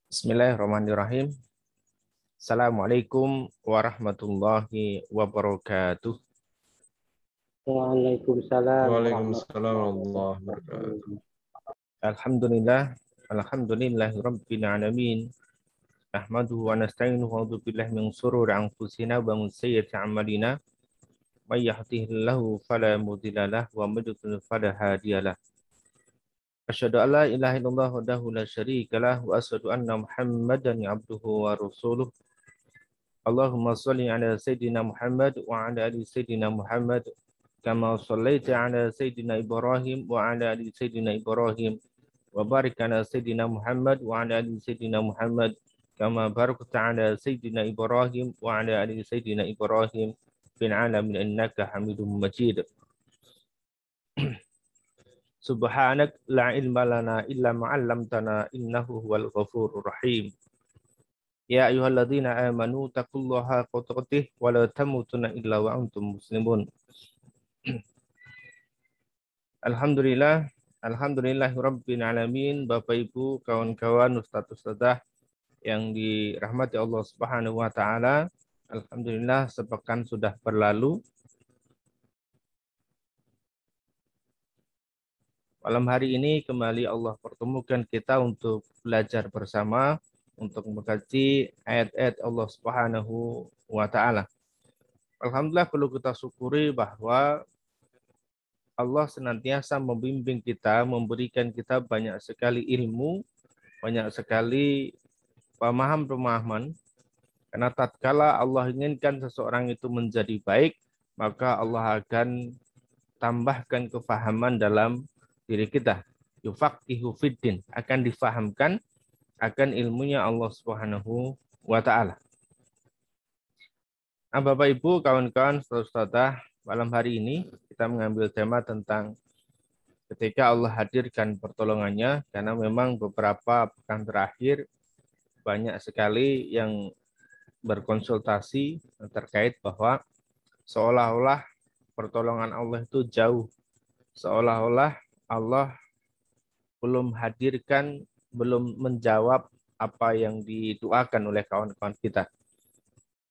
Bismillahirrahmanirrahim. Assalamualaikum warahmatullahi wabarakatuh. Waalaikumsalam Waalaikumsalam warahmatullahi warahmatullahi wabarakatuh. wabarakatuh. Alhamdulillahirabbil alamin. Nahmaduhu wa nasta'inuhu wa na'udzu billahi min shururi anfusina wa min sayyiati a'malina. May yahdihillahu fala mudilla lahu wa may yudlil fala hadiyalah. Asyhadu an la ilaha illallah wahdahu la syarika lah wa asyhadu anna Muhammadan abduhu wa rasuluh. Allahumma shalli ala sayyidina Muhammad wa ala ali sayyidina Muhammad kama shallaita ala sayyidina Ibrahim wa ala ali sayyidina Ibrahim wa barik ala sayyidina Muhammad wa ala ali sayyidina Muhammad kama barakta ala sayyidina Ibrahim wa ala ali sayyidina Ibrahim fil alamin innaka Hamidum Majid. Subhanak la ilma lana illa ma 'allamtana innahu huwal ghafurur rahim. Ya ayyuhalladzina amanu taqullaha haqqa tuqatih wa la tamutunna illa wa antum muslimun. Alhamdulillahirabbil alamin. Bapak Ibu, kawan-kawan, ustaz-ustazah yang dirahmati Allah Subhanahu wa taala. Alhamdulillah sepekan sudah berlalu. Malam hari ini kembali Allah pertemukan kita untuk belajar bersama, untuk mengkaji ayat-ayat Allah Subhanahu wa taala. Alhamdulillah perlu kita syukuri bahwa Allah senantiasa membimbing kita, memberikan kita banyak sekali ilmu, banyak sekali pemahaman-pemahaman. Karena tatkala Allah inginkan seseorang itu menjadi baik, maka Allah akan tambahkan kefahaman dalam diri kita. Yufaqihu fiddin, akan difahamkan akan ilmunya Allah Subhanahu wa taala. Nah, Bapak Ibu, kawan-kawan, saudara-saudara, malam hari ini kita mengambil tema tentang ketika Allah hadirkan pertolongannya, karena memang beberapa pekan terakhir banyak sekali yang berkonsultasi terkait bahwa seolah-olah pertolongan Allah itu jauh, seolah-olah Allah belum hadirkan, belum menjawab apa yang didoakan oleh kawan-kawan kita.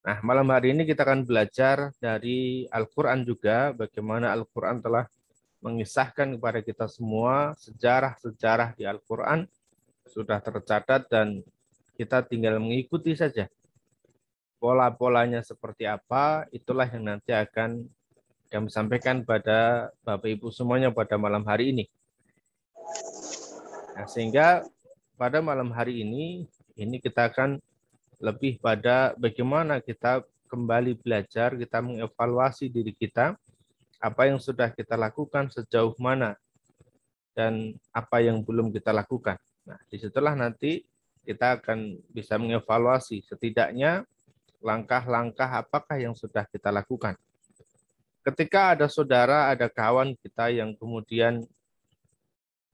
Nah, malam hari ini kita akan belajar dari Al-Quran juga, bagaimana Al-Quran telah mengisahkan kepada kita semua sejarah-sejarah di Al-Quran sudah tercatat dan kita tinggal mengikuti saja. Pola-polanya seperti apa, itulah yang nanti akan kami sampaikan pada Bapak Ibu semuanya pada malam hari ini. Nah, sehingga pada malam hari ini kita akan lebih pada bagaimana kita kembali belajar, kita mengevaluasi diri kita, apa yang sudah kita lakukan sejauh mana, dan apa yang belum kita lakukan. Nah, disitulah nanti kita akan bisa mengevaluasi setidaknya langkah-langkah apakah yang sudah kita lakukan. Ketika ada saudara, ada kawan kita yang kemudian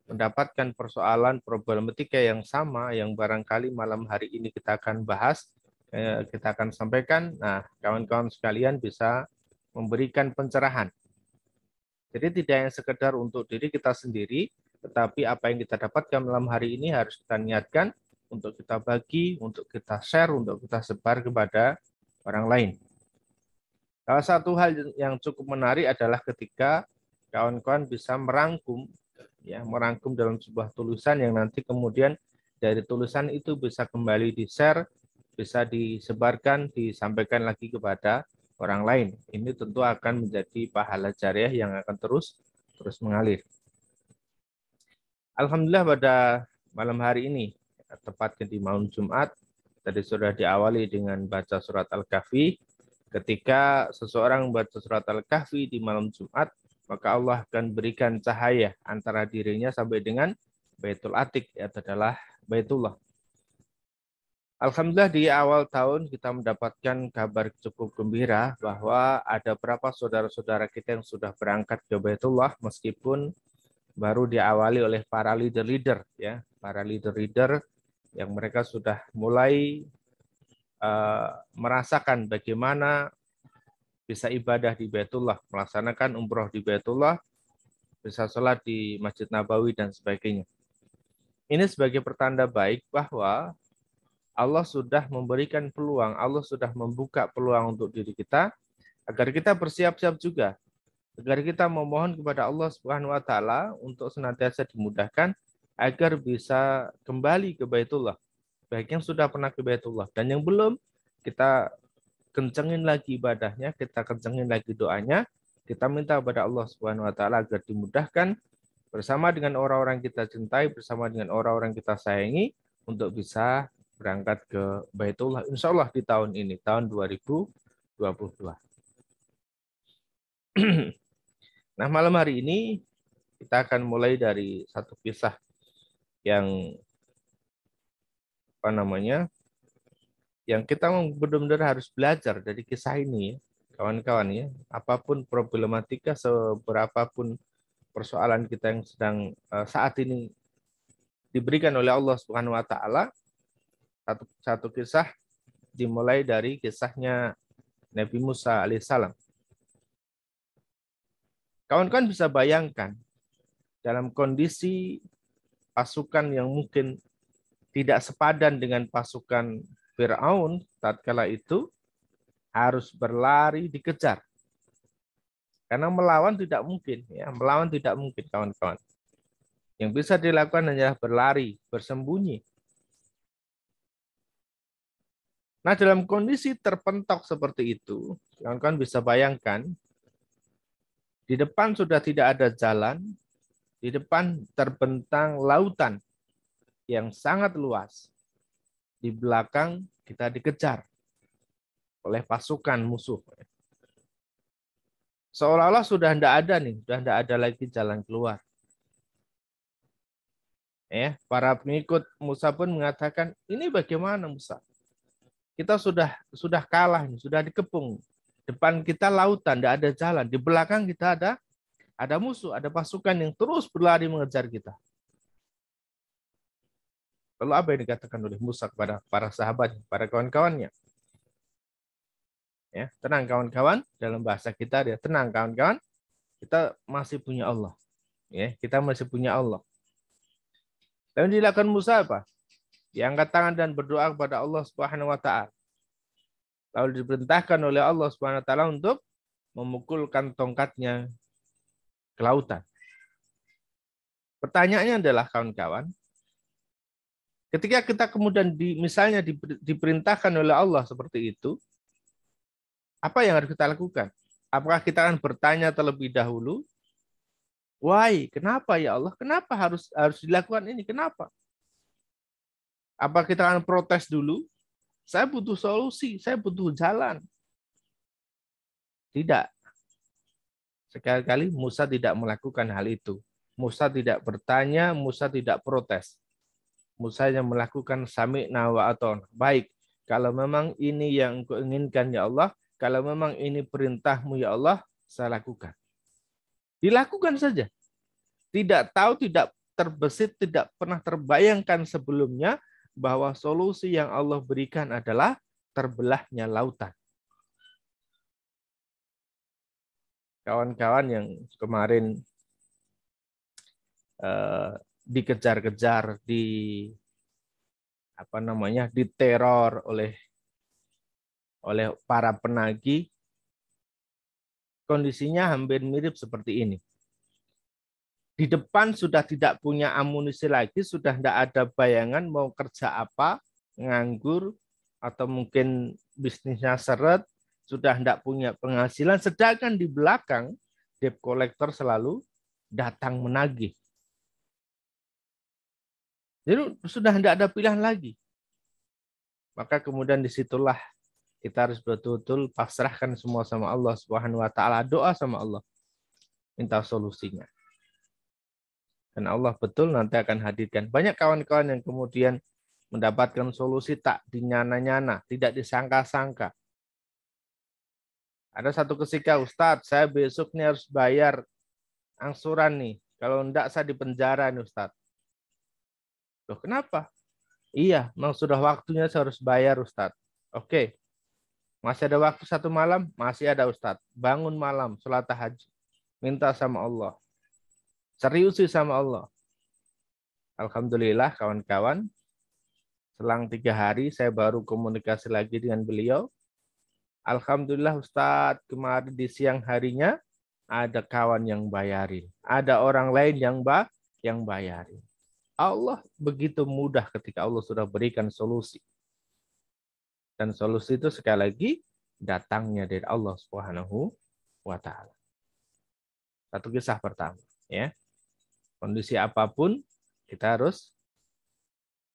mendapatkan persoalan problematika yang sama, yang barangkali malam hari ini kita akan bahas, kita akan sampaikan. Nah, kawan-kawan sekalian bisa memberikan pencerahan. Jadi tidak yang sekedar untuk diri kita sendiri, tetapi apa yang kita dapatkan malam hari ini harus kita niatkan untuk kita bagi, untuk kita share, untuk kita sebar kepada orang lain. Salah satu hal yang cukup menarik adalah ketika kawan-kawan bisa merangkum dalam sebuah tulisan yang nanti kemudian dari tulisan itu bisa kembali di-share, bisa disebarkan, disampaikan lagi kepada orang lain. Ini tentu akan menjadi pahala jariah yang akan terus mengalir. Alhamdulillah pada malam hari ini, tepatnya di malam Jumat, tadi sudah diawali dengan baca surat Al-Kahfi. Ketika seseorang membaca surat Al-Kahfi di malam Jumat, maka Allah akan berikan cahaya antara dirinya sampai dengan Baitul Atiq, yaitu adalah Baitullah. Alhamdulillah di awal tahun kita mendapatkan kabar cukup gembira bahwa ada beberapa saudara-saudara kita yang sudah berangkat ke Baitullah meskipun baru diawali oleh para leader-leader, ya, para leader-leader yang mereka sudah mulai merasakan bagaimana bisa ibadah di Baitullah, melaksanakan umroh di Baitullah, bisa sholat di Masjid Nabawi dan sebagainya. Ini sebagai pertanda baik bahwa Allah sudah memberikan peluang, Allah sudah membuka peluang untuk diri kita agar kita bersiap-siap juga, agar kita memohon kepada Allah Subhanahu wa taala untuk senantiasa dimudahkan agar bisa kembali ke Baitullah. Baik yang sudah pernah ke Baitullah dan yang belum, kita kencengin lagi ibadahnya, kita kencengin lagi doanya, kita minta kepada Allah Subhanahu wa taala agar dimudahkan bersama dengan orang-orang kita cintai, bersama dengan orang-orang kita sayangi untuk bisa berangkat ke Baitullah insya Allah di tahun ini, tahun 2022. Nah, malam hari ini kita akan mulai dari satu kisah yang yang kita benar-benar harus belajar dari kisah ini, kawan-kawan ya. Apapun problematika, seberapapun persoalan kita yang sedang saat ini diberikan oleh Allah Subhanahu wa taala, satu kisah dimulai dari kisahnya Nabi Musa alaihissalam. Kawan-kawan bisa bayangkan dalam kondisi pasukan yang mungkin tidak sepadan dengan pasukan Fir'aun tatkala itu, harus berlari dikejar. Karena melawan tidak mungkin, ya, melawan tidak mungkin kawan-kawan. Yang bisa dilakukan hanyalah berlari, bersembunyi. Nah, dalam kondisi terpentok seperti itu, kawan-kawan bisa bayangkan, di depan sudah tidak ada jalan, di depan terbentang lautan yang sangat luas. Di belakang kita dikejar oleh pasukan musuh. Seolah-olah sudah tidak ada nih, sudah tidak ada lagi jalan keluar. Ya, para pengikut Musa pun mengatakan, ini bagaimana Musa? Kita sudah kalah, sudah dikepung. Depan kita lautan, tidak ada jalan. Di belakang kita ada musuh, ada pasukan yang terus berlari mengejar kita. Lalu apa yang dikatakan oleh Musa kepada para sahabat, para kawan-kawannya? Ya, tenang kawan-kawan, dalam bahasa kita dia tenang kawan-kawan, kita masih punya Allah. Ya, kita masih punya Allah. Dan dilakukan Musa apa? Dia angkat tangan dan berdoa kepada Allah Subhanahu wa taala. Lalu diperintahkan oleh Allah Subhanahu wa taala untuk memukulkan tongkatnya ke lautan. Pertanyaannya adalah kawan-kawan, ketika kita kemudian misalnya diperintahkan oleh Allah seperti itu, apa yang harus kita lakukan? Apakah kita akan bertanya terlebih dahulu, why, kenapa ya Allah? Kenapa harus dilakukan ini? Kenapa? Apa kita akan protes dulu? Saya butuh solusi, saya butuh jalan. Tidak. Sekali-kali Musa tidak melakukan hal itu. Musa tidak bertanya, Musa tidak protes. Musa yang melakukan sami'na wa ata'na. Baik, kalau memang ini yang engkau inginkan ya Allah, kalau memang ini perintahmu ya Allah, saya lakukan. Dilakukan saja. Tidak tahu, tidak terbesit, tidak pernah terbayangkan sebelumnya bahwa solusi yang Allah berikan adalah terbelahnya lautan. Kawan-kawan yang kemarin dikejar-kejar, diteror oleh para penagih, kondisinya hampir mirip seperti ini. Di depan sudah tidak punya amunisi lagi, sudah tidak ada bayangan mau kerja apa, nganggur, atau mungkin bisnisnya seret, sudah tidak punya penghasilan, sedangkan di belakang debt collector selalu datang menagih. Jadi sudah tidak ada pilihan lagi. Maka kemudian disitulah kita harus betul-betul pasrahkan semua sama Allah Subhanahu wa taala, doa sama Allah, minta solusinya. Dan Allah betul nanti akan hadirkan. Banyak kawan-kawan yang kemudian mendapatkan solusi tak dinyana-nyana, tidak disangka-sangka. Ada satu ketika, Ustadz, saya besok nih harus bayar angsuran nih. Kalau enggak saya di penjara nih Ustadz. Loh kenapa? Iya, memang sudah waktunya saya harus bayar Ustadz. Oke. Masih ada waktu satu malam? Masih ada Ustadz. Bangun malam, sholat tahajud. Minta sama Allah. Seriusi sama Allah. Alhamdulillah kawan-kawan. Selang 3 hari saya baru komunikasi lagi dengan beliau. Alhamdulillah Ustadz, kemarin di siang harinya ada kawan yang bayarin. Ada orang lain yang bayarin. Allah begitu mudah ketika Allah sudah berikan solusi. Dan solusi itu sekali lagi datangnya dari Allah Subhanahu wa taala. Satu kisah pertama, ya. Kondisi apapun kita harus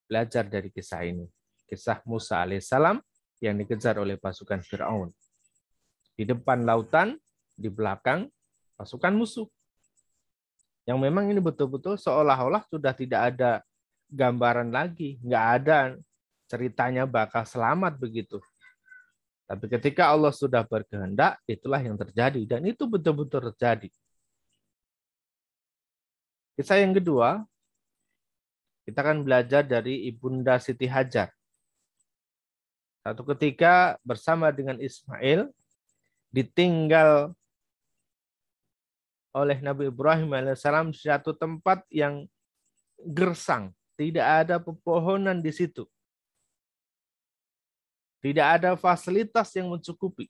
belajar dari kisah ini. Kisah Musa alaihissalam yang dikejar oleh pasukan Firaun. Di depan lautan, di belakang pasukan musuh. Yang memang ini betul-betul seolah-olah sudah tidak ada gambaran lagi, nggak ada ceritanya bakal selamat begitu. Tapi ketika Allah sudah berkehendak, itulah yang terjadi. Dan itu betul-betul terjadi. Kisah yang kedua, kita akan belajar dari Ibunda Siti Hajar. Satu ketika bersama dengan Ismail, ditinggal oleh Nabi Ibrahim alaihissalam di satu tempat yang gersang. Tidak ada pepohonan di situ. Tidak ada fasilitas yang mencukupi.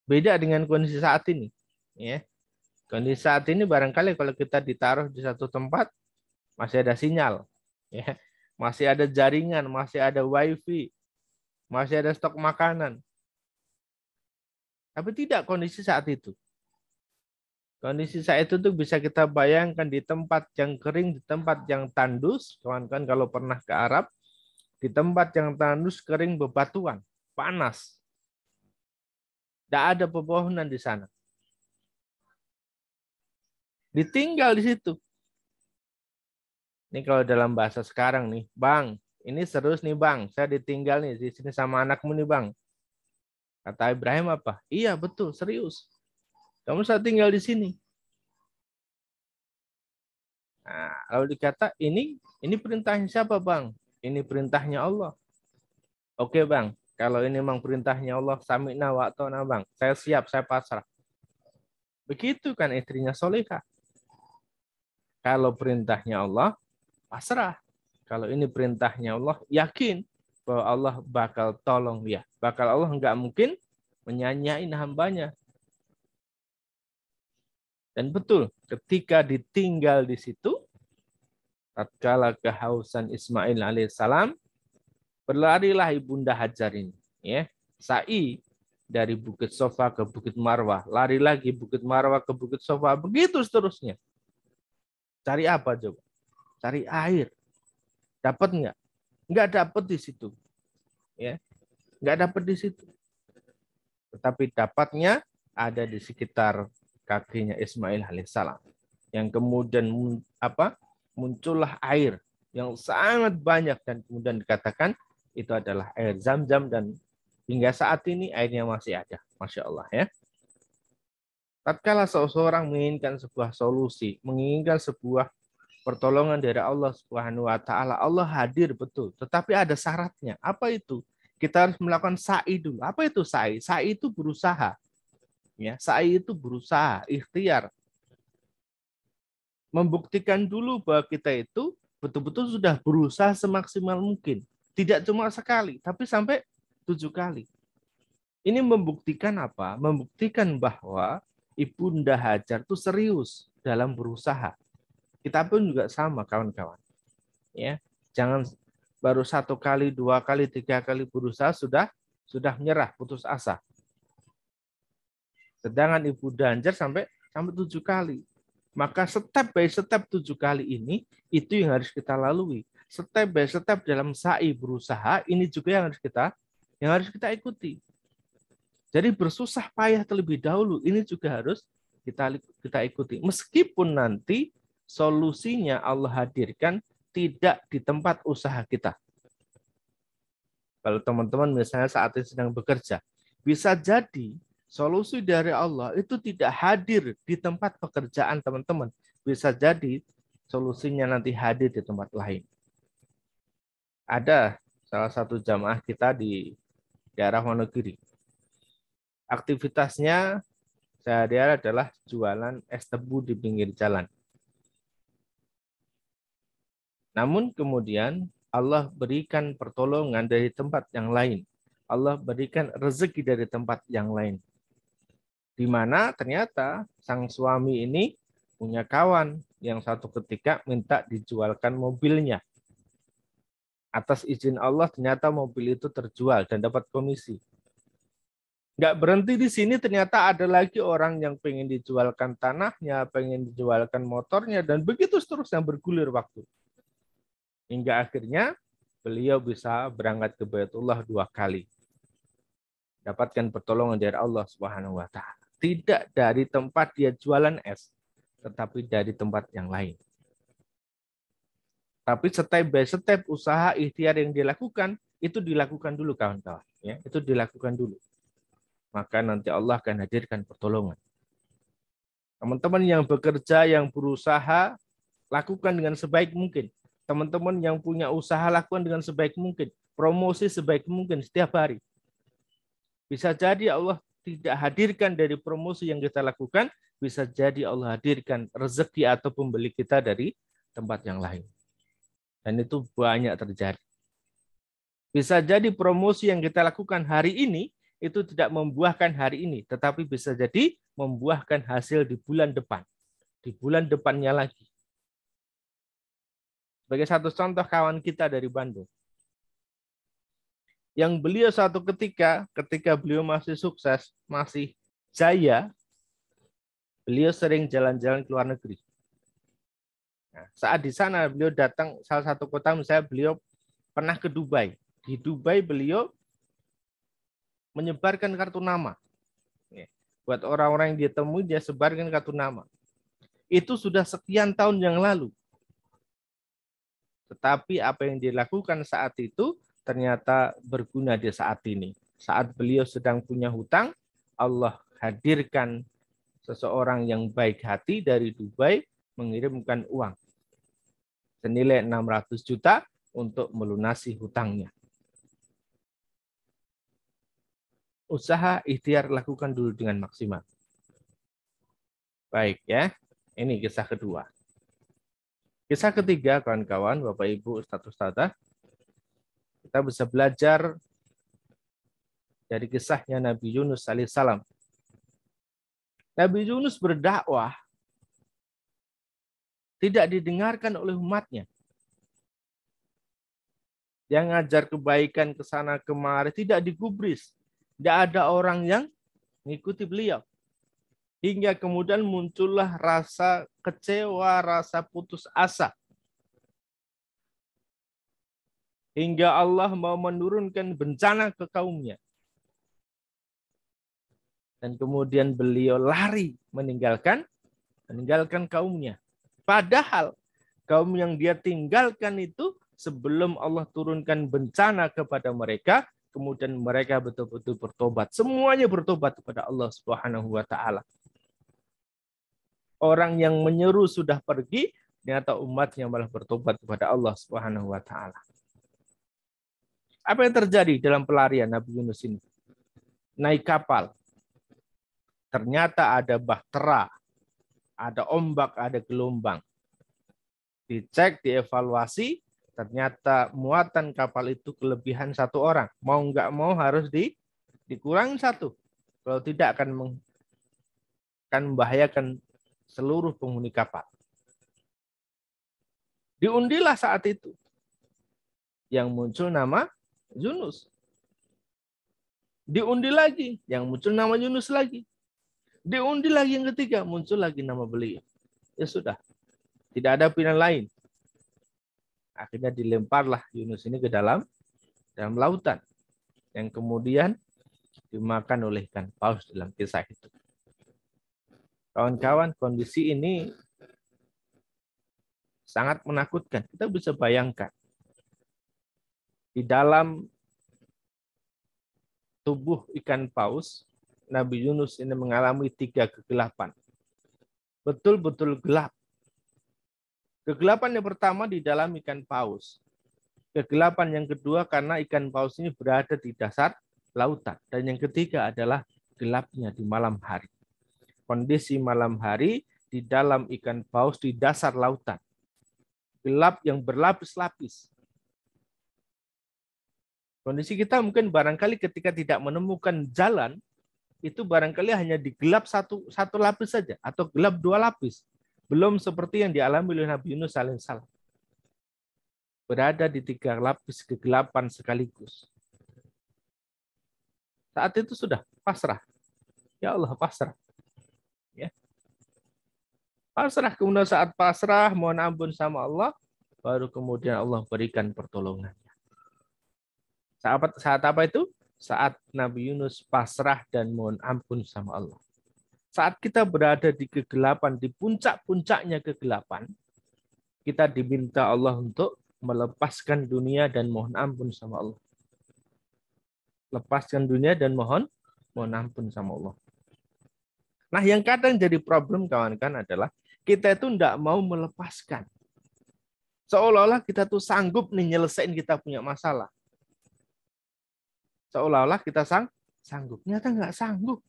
Beda dengan kondisi saat ini. Ya. Kondisi saat ini barangkali kalau kita ditaruh di satu tempat, masih ada sinyal. Ya. Masih ada jaringan, masih ada wifi, masih ada stok makanan. Tapi tidak kondisi saat itu. Kondisi saat itu tuh bisa kita bayangkan di tempat yang kering, di tempat yang tandus. Kawan-kawan kalau pernah ke Arab, di tempat yang tandus, kering, bebatuan, panas. Tidak ada pepohonan di sana. Ditinggal di situ. Ini kalau dalam bahasa sekarang nih, Bang, ini serius nih Bang, saya ditinggal nih di sini sama anakmu nih Bang. Kata Ibrahim apa? Iya betul, serius. Kamu saya tinggal di sini. Nah, lalu dikata ini perintahnya siapa Bang? Ini perintahnya Allah. Oke Bang, kalau ini memang perintahnya Allah, sami'na wa ata'na Bang. Saya siap, saya pasrah. Begitu kan istrinya Solehah. Kalau perintahnya Allah, pasrah. Kalau ini perintahnya Allah, yakin bahwa Allah bakal tolong dia. Bakal Allah nggak mungkin menyanyiain hambanya. Dan betul, ketika ditinggal di situ, tatkala kehausan Ismail alaihissalam, berlarilah Ibunda Hajar ini. Ya, sa'i dari Bukit Sofa ke Bukit Marwah. Lari lagi Bukit Marwah ke Bukit Sofa. Begitu seterusnya. Cari apa coba? Cari air. Dapat nggak? Nggak dapat di situ. Ya, nggak dapat di situ. Tetapi dapatnya ada di sekitar kakinya Ismail alaihissalam. Yang kemudian muncullah air yang sangat banyak dan kemudian dikatakan itu adalah air Zam-Zam dan hingga saat ini airnya masih ada. Masya Allah ya. Tatkala seseorang menginginkan sebuah solusi, menginginkan sebuah pertolongan dari Allah Subhanahu wa taala, Allah hadir betul, tetapi ada syaratnya. Apa itu? Kita harus melakukan sa'i dulu. Apa itu sa'i? Sa'i itu berusaha. Ya, sa'i itu berusaha, ikhtiar. Membuktikan dulu bahwa kita itu betul-betul sudah berusaha semaksimal mungkin. Tidak cuma sekali, tapi sampai 7 kali. Ini membuktikan apa? Membuktikan bahwa Ibunda Hajar itu serius dalam berusaha. Kita pun juga sama kawan-kawan. Ya, jangan baru 1 kali, 2 kali, 3 kali berusaha sudah menyerah, putus asa. Sedangkan Ibunda Hajar sampai 7 kali. Maka step by step 7 kali ini itu yang harus kita lalui. Step by step dalam sa'i berusaha ini juga yang harus kita ikuti. Jadi bersusah payah terlebih dahulu ini juga harus kita ikuti. Meskipun nanti solusinya Allah hadirkan tidak di tempat usaha kita. Kalau teman-teman misalnya saat ini sedang bekerja, bisa jadi solusi dari Allah itu tidak hadir di tempat pekerjaan teman-teman. Bisa jadi solusinya nanti hadir di tempat lain. Ada salah satu jamaah kita di daerah Wonogiri. Aktivitasnya sehari-hari adalah jualan es tebu di pinggir jalan. Namun kemudian Allah berikan pertolongan dari tempat yang lain. Allah berikan rezeki dari tempat yang lain. Di mana ternyata sang suami ini punya kawan yang satu ketika minta dijualkan mobilnya. Atas izin Allah ternyata mobil itu terjual dan dapat komisi. Nggak berhenti di sini, ternyata ada lagi orang yang pengen dijualkan tanahnya, pengen dijualkan motornya, dan begitu seterusnya bergulir waktu. Hingga akhirnya beliau bisa berangkat ke Baitullah 2 kali. Dapatkan pertolongan dari Allah Subhanahu wa taala. Tidak dari tempat dia jualan es, tetapi dari tempat yang lain. Tapi step by step usaha ikhtiar yang dilakukan, itu dilakukan dulu kawan-kawan. Ya, itu dilakukan dulu. Maka nanti Allah akan hadirkan pertolongan. Teman-teman yang bekerja, yang berusaha, lakukan dengan sebaik mungkin. Teman-teman yang punya usaha, lakukan dengan sebaik mungkin. Promosi sebaik mungkin setiap hari. Bisa jadi Allah tidak hadirkan dari promosi yang kita lakukan, bisa jadi Allah hadirkan rezeki atau pembeli kita dari tempat yang lain. Dan itu banyak terjadi. Bisa jadi promosi yang kita lakukan hari ini, itu tidak membuahkan hari ini, tetapi bisa jadi membuahkan hasil di bulan depan. Di bulan depannya lagi. Sebagai satu contoh kawan kita dari Bandung. Yang beliau satu ketika beliau masih sukses, masih jaya, beliau sering jalan-jalan ke luar negeri. Nah, saat di sana beliau datang salah satu kota, misalnya beliau pernah ke Dubai. Di Dubai beliau menyebarkan kartu nama. Buat orang-orang yang ditemui, dia sebarkan kartu nama. Itu sudah sekian tahun yang lalu. Tetapi apa yang dilakukan saat itu ternyata berguna di saat ini. Saat beliau sedang punya hutang, Allah hadirkan seseorang yang baik hati dari Dubai mengirimkan uang senilai 600 juta untuk melunasi hutangnya. Usaha ikhtiar lakukan dulu dengan maksimal. Baik ya, ini kisah kedua. Kisah ketiga, kawan-kawan, Bapak Ibu, Ustadz-Ustadzah, kita bisa belajar dari kisahnya Nabi Yunus alaihissalam. Nabi Yunus berdakwah tidak didengarkan oleh umatnya. Dia ngajar kebaikan ke sana kemari, tidak digubris. Tidak ada orang yang mengikuti beliau. Hingga kemudian muncullah rasa kecewa, rasa putus asa. Hingga Allah mau menurunkan bencana ke kaumnya. Dan kemudian beliau lari meninggalkan kaumnya. Padahal kaum yang dia tinggalkan itu sebelum Allah turunkan bencana kepada mereka, kemudian mereka betul-betul bertobat. Semuanya bertobat kepada Allah Subhanahu wa taala. Orang yang menyeru sudah pergi, ternyata umatnya malah bertobat kepada Allah Subhanahu wa taala. Apa yang terjadi dalam pelarian Nabi Yunus ini? Naik kapal. Ternyata ada bahtera, ada ombak, ada gelombang. Dicek, dievaluasi, ternyata muatan kapal itu kelebihan 1 orang. Mau nggak mau harus dikurangi 1. Kalau tidak akan membahayakan seluruh penghuni kapal. Diundilah saat itu. Yang muncul nama Yunus. Diundi lagi, yang muncul nama Yunus lagi. Diundi lagi yang ketiga, muncul lagi nama beliau. Ya sudah, tidak ada pilihan lain. Akhirnya dilemparlah Yunus ini ke dalam lautan. Yang kemudian dimakan oleh ikan paus dalam kisah itu. Kawan-kawan, kondisi ini sangat menakutkan. Kita bisa bayangkan. Di dalam tubuh ikan paus, Nabi Yunus ini mengalami 3 kegelapan. Betul-betul gelap. Kegelapan yang pertama di dalam ikan paus. Kegelapan yang kedua karena ikan paus ini berada di dasar lautan. Dan yang ketiga adalah gelapnya di malam hari. Kondisi malam hari di dalam ikan paus di dasar lautan. Gelap yang berlapis-lapis. Kondisi kita mungkin barangkali ketika tidak menemukan jalan, itu barangkali hanya digelap satu lapis saja, atau gelap dua lapis. Belum seperti yang dialami oleh Nabi Yunus alaihissalam. Berada di tiga lapis kegelapan sekaligus. Saat itu sudah pasrah. Ya Allah, pasrah. Ya. Pasrah, kemudian saat pasrah, mohon ampun sama Allah, baru kemudian Allah berikan pertolongan. Saat apa itu? Saat Nabi Yunus pasrah dan mohon ampun sama Allah. Saat kita berada di kegelapan, di puncak-puncaknya kegelapan, kita diminta Allah untuk melepaskan dunia dan mohon ampun sama Allah. Lepaskan dunia dan mohon ampun sama Allah. Nah, yang kadang jadi problem kawan-kawan adalah kita itu tidak mau melepaskan. Seolah-olah kita tuh sanggup nih nyelesain kita punya masalah. Seolah-olah kita sanggup. Ternyata nggak sanggup.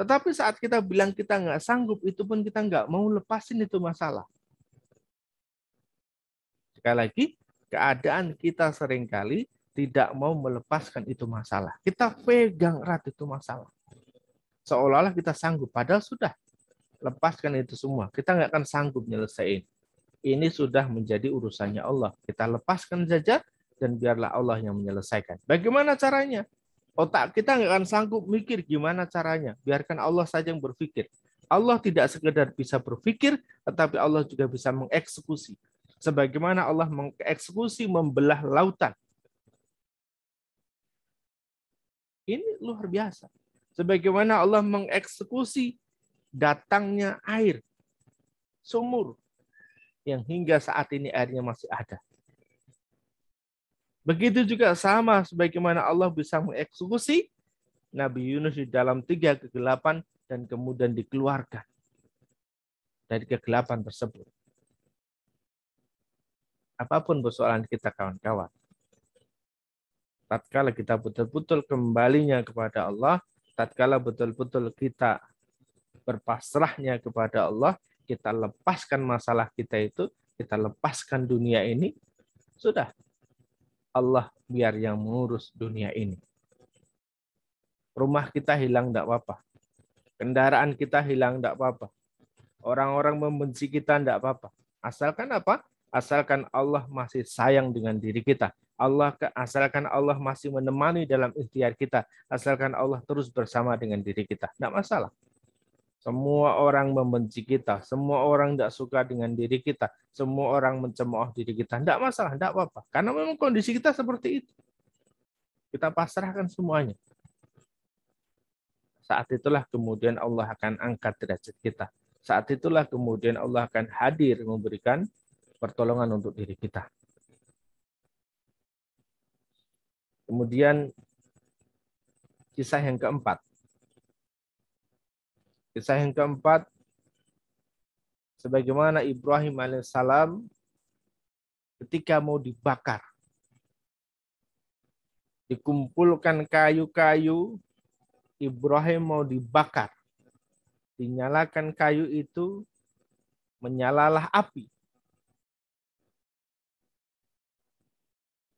Tetapi saat kita bilang kita nggak sanggup, itu pun kita nggak mau lepasin itu masalah. Sekali lagi, keadaan kita seringkali tidak mau melepaskan itu masalah. Kita pegang erat itu masalah. Seolah-olah kita sanggup, padahal sudah. Lepaskan itu semua. Kita nggak akan sanggup nyelesain. Ini sudah menjadi urusannya Allah. Kita lepaskan saja, dan biarlah Allah yang menyelesaikan. Bagaimana caranya? Otak kita nggak akan sanggup mikir gimana caranya. Biarkan Allah saja yang berpikir. Allah tidak sekedar bisa berpikir, tetapi Allah juga bisa mengeksekusi. Sebagaimana Allah mengeksekusi membelah lautan. Ini luar biasa. Sebagaimana Allah mengeksekusi datangnya air, sumur, yang hingga saat ini airnya masih ada. Begitu juga sama sebagaimana Allah bisa mengeksekusi Nabi Yunus di dalam tiga kegelapan dan kemudian dikeluarkan dari kegelapan tersebut. Apapun persoalan kita kawan-kawan, tatkala kita betul-betul kembalinya kepada Allah, tatkala betul-betul kita berpasrahnya kepada Allah, kita lepaskan masalah kita itu, kita lepaskan dunia ini, sudah. Allah biar yang mengurus dunia ini. Rumah kita hilang tidak apa-apa. Kendaraan kita hilang tidak apa-apa. Orang-orang membenci kita tidak apa-apa. Asalkan apa? Asalkan Allah masih sayang dengan diri kita. Asalkan Allah masih menemani dalam ikhtiar kita. Asalkan Allah terus bersama dengan diri kita. Tidak masalah. Semua orang membenci kita. Semua orang tidak suka dengan diri kita. Semua orang mencemooh diri kita. Tidak masalah, tidak apa-apa. Karena memang kondisi kita seperti itu. Kita pasrahkan semuanya. Saat itulah kemudian Allah akan angkat derajat kita. Saat itulah kemudian Allah akan hadir memberikan pertolongan untuk diri kita. Kemudian kisah yang keempat. Kisah yang keempat, sebagaimana Ibrahim alaihissalam ketika mau dibakar, dikumpulkan kayu-kayu, Ibrahim mau dibakar, dinyalakan kayu itu, menyalalah api.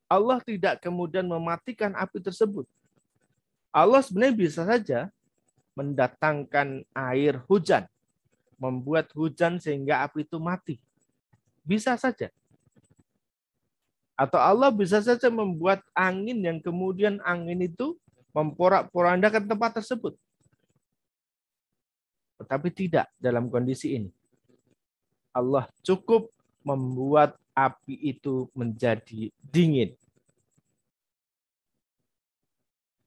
Allah tidak kemudian mematikan api tersebut. Allah sebenarnya bisa saja mendatangkan air hujan, membuat hujan sehingga api itu mati. Bisa saja. Atau Allah bisa saja membuat angin yang kemudian angin itu memporak-porandakan tempat tersebut. Tetapi tidak dalam kondisi ini. Allah cukup membuat api itu menjadi dingin.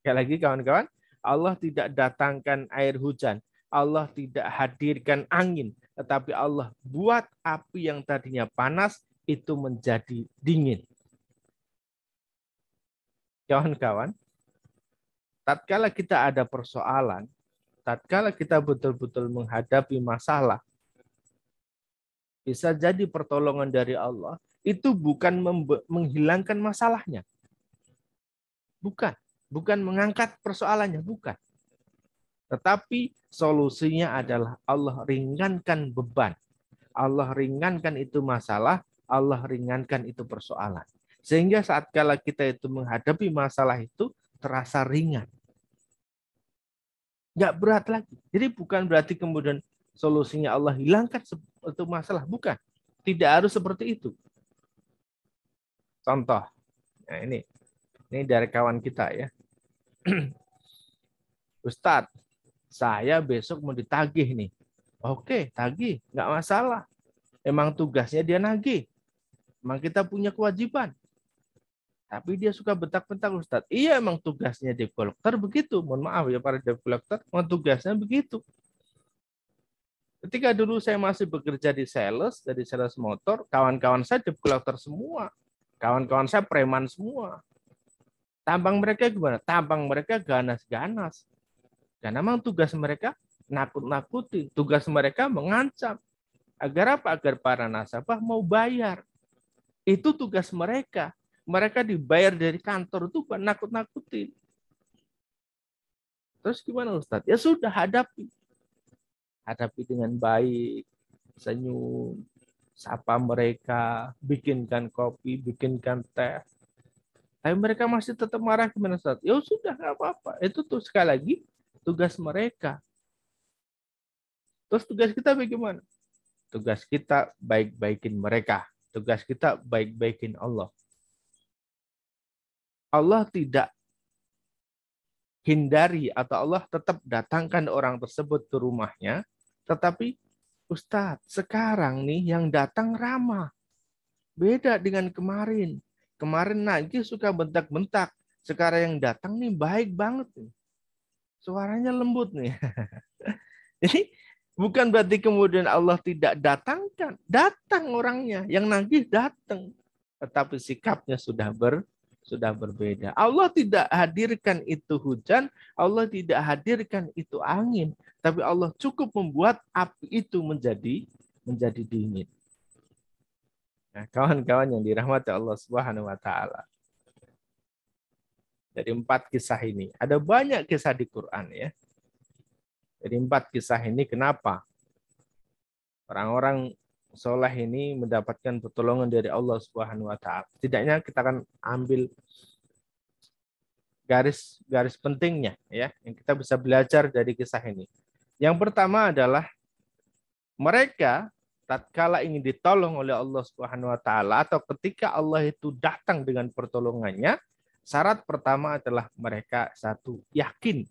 Sekali lagi kawan-kawan, Allah tidak datangkan air hujan. Allah tidak hadirkan angin. Tetapi Allah buat api yang tadinya panas itu menjadi dingin. Kawan-kawan, tatkala kita ada persoalan, tatkala kita betul-betul menghadapi masalah, bisa jadi pertolongan dari Allah itu bukan menghilangkan masalahnya. Bukan mengangkat persoalannya, bukan. Tetapi solusinya adalah Allah ringankan beban. Allah ringankan itu masalah, Allah ringankan itu persoalan. Sehingga saat kala kita itu menghadapi masalah itu terasa ringan. Nggak berat lagi. Jadi bukan berarti kemudian solusinya Allah hilangkan itu masalah. Bukan. Tidak harus seperti itu. Contoh. Nah, ini dari kawan kita ya. Ustadz, saya besok mau ditagih nih. Oke, tagih. Nggak masalah. Emang tugasnya dia nagih. Emang kita punya kewajiban. Tapi dia suka bentak-bentak Ustadz. Iya emang tugasnya debt collector begitu. Mohon maaf ya para debt collector. Emang tugasnya begitu. Ketika dulu saya masih bekerja di sales, dari sales motor, kawan-kawan saya debt collector semua. Kawan-kawan saya preman semua. Tampang mereka gimana? Tampang mereka ganas-ganas. Karena memang tugas mereka nakut-nakutin. Tugas mereka mengancam. Agar apa? Agar para nasabah mau bayar. Itu tugas mereka. Mereka dibayar dari kantor itu bukan nakut-nakutin. Terus gimana Ustadz? Ya sudah, hadapi. Hadapi dengan baik, senyum, sapa mereka, bikinkan kopi, bikinkan teh. Tapi mereka masih tetap marah gimana Ustadz? Ya sudah, nggak apa-apa. Itu tuh sekali lagi tugas mereka. Terus tugas kita bagaimana? Tugas kita baik-baikin mereka. Tugas kita baik-baikin Allah. Allah tidak hindari atau Allah tetap datangkan orang tersebut ke rumahnya, tetapi Ustadz, sekarang nih yang datang ramah. Beda dengan kemarin. Kemarin Nagih suka bentak-bentak. Sekarang yang datang nih baik banget nih. Suaranya lembut nih. Jadi bukan berarti kemudian Allah tidak datangkan. Datang orangnya. Yang Nagih datang. Tetapi sikapnya sudah berbeda. Allah tidak hadirkan itu hujan, Allah tidak hadirkan itu angin, tapi Allah cukup membuat api itu menjadi dingin. Nah, kawan-kawan yang dirahmati Allah Subhanahu wa taala. Dari 4 kisah ini, ada banyak kisah di Quran ya. Dari 4 kisah ini kenapa orang-orang soleh ini mendapatkan pertolongan dari Allah Subhanahu wa taala. Setidaknya kita akan ambil garis pentingnya ya yang kita bisa belajar dari kisah ini. Yang pertama adalah mereka tatkala ingin ditolong oleh Allah Subhanahu wa taala atau ketika Allah itu datang dengan pertolongannya, syarat pertama adalah mereka satu yakin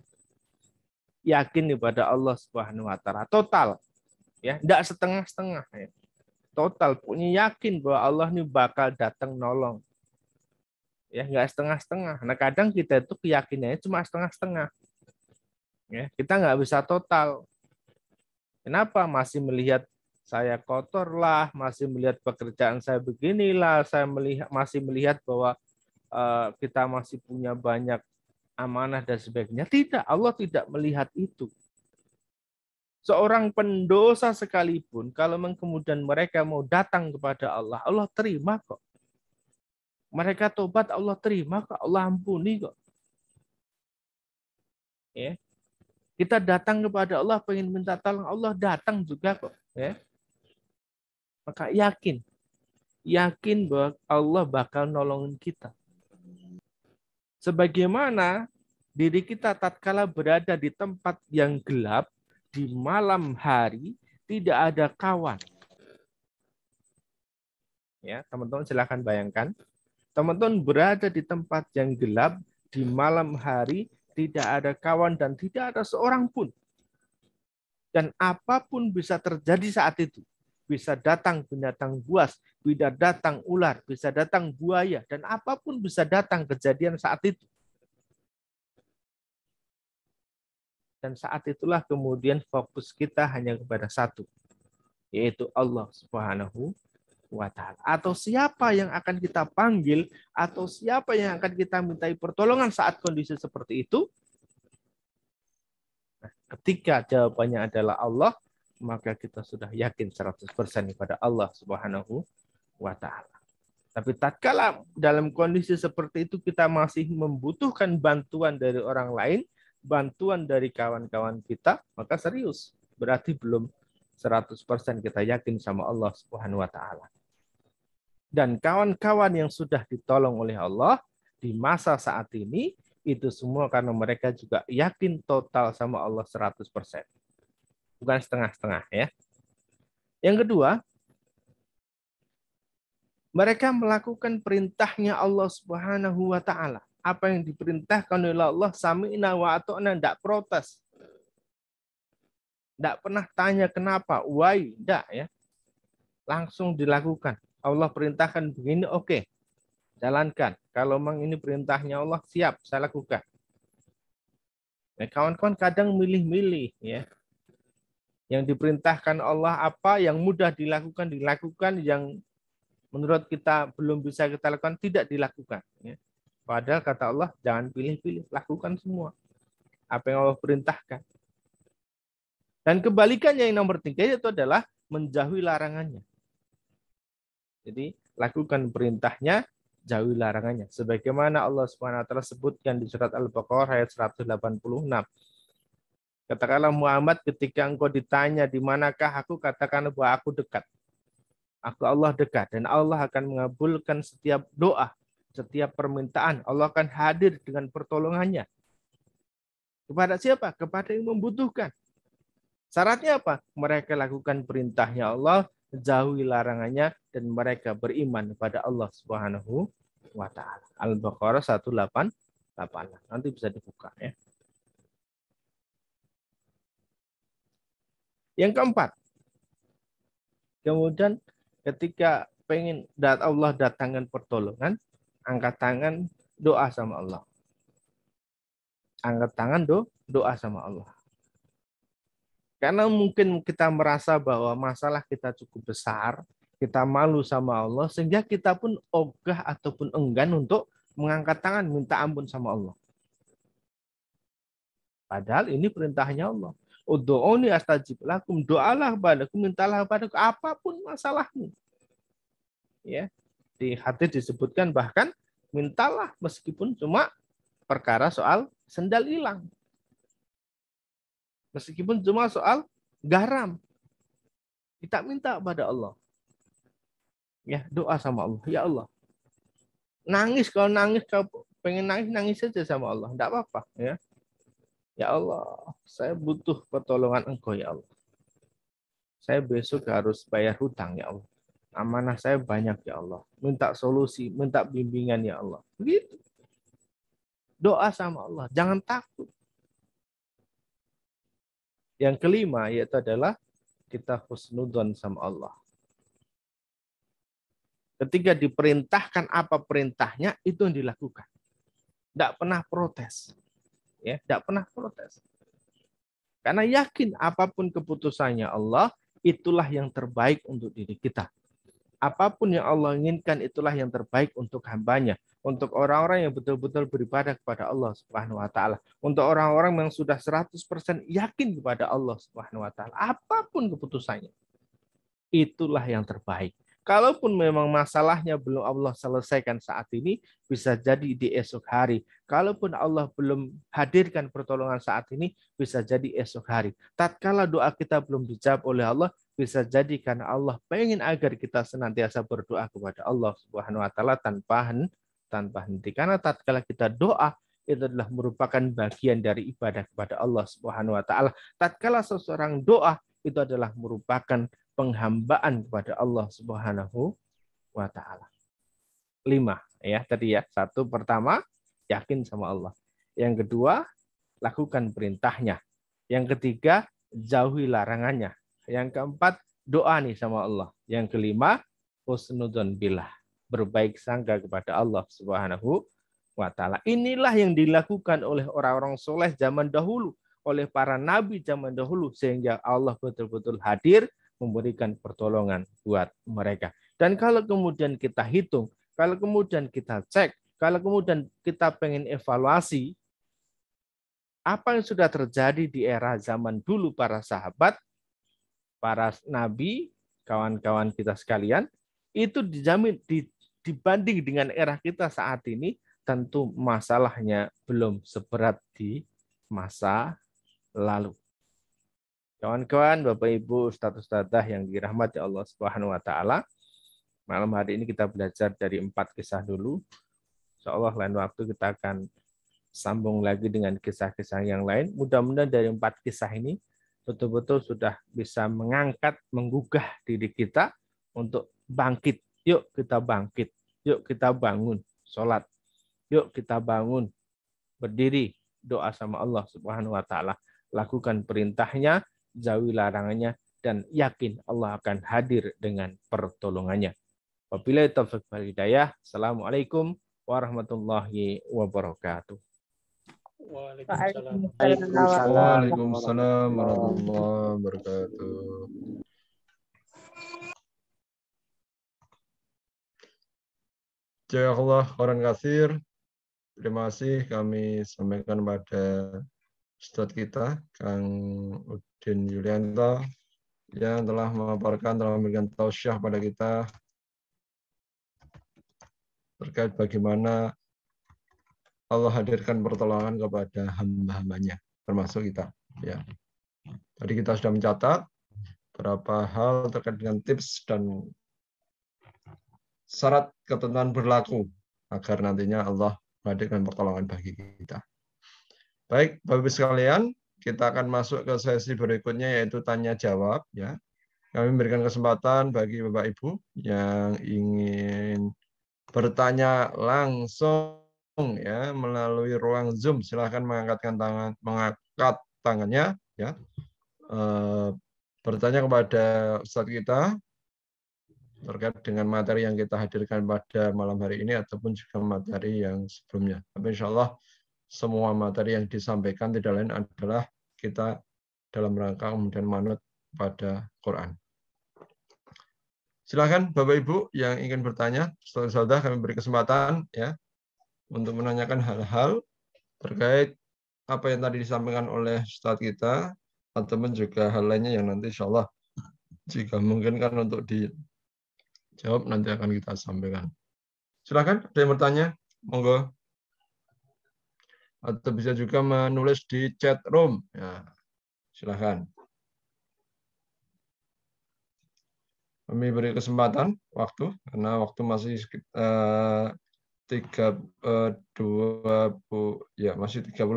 kepada Allah Subhanahu wa taala total ya, tidak setengah-setengah ya. Total punya yakin bahwa Allah ini bakal datang nolong. Ya, nggak setengah-setengah. Nah, kadang kita itu keyakinannya cuma setengah-setengah. Ya, kita nggak bisa total. Kenapa? Masih melihat saya kotor lah, masih melihat pekerjaan saya beginilah, saya masih melihat bahwa kita masih punya banyak amanah dan sebagainya. Tidak, Allah tidak melihat itu. Seorang pendosa sekalipun, kalau kemudian mereka mau datang kepada Allah, Allah terima kok. Mereka tobat, Allah terima kok, Allah ampuni kok. Ya. Kita datang kepada Allah, pengen minta tolong, Allah datang juga kok. Ya. Maka yakin bahwa Allah bakal nolongin kita. Sebagaimana diri kita tatkala berada di tempat yang gelap, di malam hari, tidak ada kawan. Ya, teman-teman silakan bayangkan. Teman-teman berada di tempat yang gelap, di malam hari, tidak ada kawan dan tidak ada seorang pun. Dan apapun bisa terjadi saat itu. Bisa datang binatang buas, bisa datang ular, bisa datang buaya, dan apapun bisa datang kejadian saat itu. Dan saat itulah kemudian fokus kita hanya kepada satu, yaitu Allah Subhanahu wa taala. Atau siapa yang akan kita panggil, atau siapa yang akan kita mintai pertolongan saat kondisi seperti itu. Nah, ketika jawabannya adalah Allah, maka kita sudah yakin 100% kepada Allah Subhanahu wa taala. Tapi tatkala dalam kondisi seperti itu kita masih membutuhkan bantuan dari orang lain, bantuan dari kawan-kawan kita, maka serius. Berarti belum 100% kita yakin sama Allah Subhanahu wa taala. Dan kawan-kawan yang sudah ditolong oleh Allah di masa saat ini, itu semua karena mereka juga yakin total sama Allah 100%. Bukan setengah-setengah ya. Yang kedua, mereka melakukan perintahnya Allah Subhanahu wa taala. Apa yang diperintahkan oleh Allah, sami'na wa ata'na, enggak protes. Enggak pernah tanya kenapa, why, enggak ya. Langsung dilakukan. Allah perintahkan begini, oke. Jalankan. Kalau memang ini perintahnya Allah, siap, saya lakukan. Nah, kawan-kawan kadang milih-milih ya. Yang diperintahkan Allah apa, yang mudah dilakukan, yang menurut kita belum bisa kita lakukan, tidak dilakukan. Ya. Padahal kata Allah, jangan pilih-pilih, lakukan semua. Apa yang Allah perintahkan. Dan kebalikannya yang nomor 3 itu adalah menjauhi larangannya. Jadi lakukan perintahnya, jauhi larangannya. Sebagaimana Allah SWT sebutkan di surat Al-Baqarah ayat 186. Katakanlah Muhammad, ketika engkau ditanya di manakah aku, katakan bahwa aku dekat. Aku Allah dekat, dan Allah akan mengabulkan setiap doa, setiap permintaan. Allah akan hadir dengan pertolongannya. Kepada siapa? Kepada yang membutuhkan. Syaratnya apa? Mereka lakukan perintahnya Allah, jauhi larangannya, dan mereka beriman kepada Allah Subhanahu wa taala. Al-Baqarah 188. Nanti bisa dibuka ya. Yang keempat, kemudian ketika pengen Allah datangkan pertolongan, angkat tangan, doa sama Allah. Angkat tangan, doa sama Allah. Karena mungkin kita merasa bahwa masalah kita cukup besar, kita malu sama Allah, sehingga kita pun ogah ataupun enggan untuk mengangkat tangan, minta ampun sama Allah. Padahal ini perintahnya Allah. Ud'uuni astajib lakum, doalah padaku, mintalah padaku, apapun masalahmu. Ya, di hadis disebutkan bahkan mintalah meskipun cuma perkara soal sendal hilang. Meskipun cuma soal garam. Kita minta pada Allah. Ya, doa sama Allah. Ya Allah. Nangis, kalau nangis, kalau pengen nangis, nangis saja sama Allah. Tidak apa-apa. Ya. Ya Allah, saya butuh pertolongan Engkau ya Allah. Saya besok harus bayar hutang ya Allah. Amanah saya banyak ya Allah. Minta solusi, minta bimbingan ya Allah. Begitu. Doa sama Allah. Jangan takut. Yang kelima yaitu adalah kita husnudzon sama Allah. Ketika diperintahkan apa perintahnya, itu yang dilakukan. Tidak pernah protes. Ya, tidak pernah protes. Karena yakin apapun keputusannya Allah, itulah yang terbaik untuk diri kita. Apapun yang Allah inginkan, itulah yang terbaik untuk hambanya. Untuk orang-orang yang betul-betul beribadah kepada Allah Subhanahu wa taala. Untuk orang-orang yang sudah 100% yakin kepada Allah Subhanahu wa taala. Apapun keputusannya, itulah yang terbaik. Kalaupun memang masalahnya belum Allah selesaikan saat ini, bisa jadi di esok hari. Kalaupun Allah belum hadirkan pertolongan saat ini, bisa jadi esok hari. Tatkala doa kita belum dijawab oleh Allah, bisa jadi karena Allah pengen agar kita senantiasa berdoa kepada Allah Subhanahu wa taala tanpa henti. Karena tatkala kita doa, itu adalah merupakan bagian dari ibadah kepada Allah Subhanahu wa taala. Tatkala seseorang doa, itu adalah merupakan penghambaan kepada Allah Subhanahu wa taala. 5 ya tadi ya. 1 pertama, yakin sama Allah. Yang kedua, lakukan perintahnya. Yang ketiga, jauhi larangannya. Yang keempat, doa nih sama Allah. Yang kelima, husnudzon billah, berbaik sangka kepada Allah Subhanahu wa taala. Inilah yang dilakukan oleh orang-orang soleh zaman dahulu, oleh para nabi zaman dahulu, sehingga Allah betul-betul hadir memberikan pertolongan buat mereka. Dan kalau kemudian kita hitung, kalau kemudian kita cek, kalau kemudian kita pengen evaluasi apa yang sudah terjadi di era zaman dulu para sahabat, para nabi, kawan-kawan kita sekalian, itu dijamin dibanding dengan era kita saat ini, tentu masalahnya belum seberat di masa lalu. Kawan-kawan, Bapak Ibu, Ustadz-Ustadzah yang dirahmati Allah Subhanahu wa taala, Malam hari ini kita belajar dari 4 kisah dulu. Insya Allah lain waktu kita akan sambung lagi dengan kisah-kisah yang lain. Mudah-mudahan dari 4 kisah ini betul-betul sudah bisa mengangkat, menggugah diri kita untuk bangkit. Yuk kita bangkit, yuk kita bangun, sholat, yuk kita bangun, berdiri, doa sama Allah Subhanahu wa taala. Lakukan perintahnya, jauhi larangannya, dan yakin Allah akan hadir dengan pertolongannya. Wabillahi taufiq wal hidayah. Assalamualaikum warahmatullahi wabarakatuh. Waalaikumsalam. Waalaikumsalam warahmatullahi wabarakatuh. Jazakallah khairan katsir. Terima kasih kami sampaikan pada Ustadz kita, Kang Udin Yulianto, yang telah memaparkan, telah memberikan tausiah pada kita terkait bagaimana Allah hadirkan pertolongan kepada hamba-hambanya, termasuk kita. Ya. Tadi kita sudah mencatat beberapa hal terkait dengan tips dan syarat ketentuan berlaku agar nantinya Allah menghadirkan pertolongan bagi kita. Baik, Bapak-Ibu sekalian, kita akan masuk ke sesi berikutnya yaitu tanya jawab. Ya, kami memberikan kesempatan bagi Bapak Ibu yang ingin bertanya langsung ya melalui ruang Zoom. Silahkan mengangkat tangannya ya. Bertanya kepada Ustadz kita terkait dengan materi yang kita hadirkan pada malam hari ini ataupun juga materi yang sebelumnya. Tapi insya Allah semua materi yang disampaikan tidak lain adalah kita dalam rangka kemudian manut pada Quran. Silakan Bapak Ibu yang ingin bertanya, saudara-saudara kami beri kesempatan ya untuk menanyakan hal-hal terkait apa yang tadi disampaikan oleh Ustadz kita ataupun juga hal lainnya yang nanti insya Allah jika memungkinkan untuk dijawab nanti akan kita sampaikan. Silakan ada yang bertanya, monggo. Atau bisa juga menulis di chat room. Ya, silakan. Kami beri kesempatan waktu karena waktu masih 30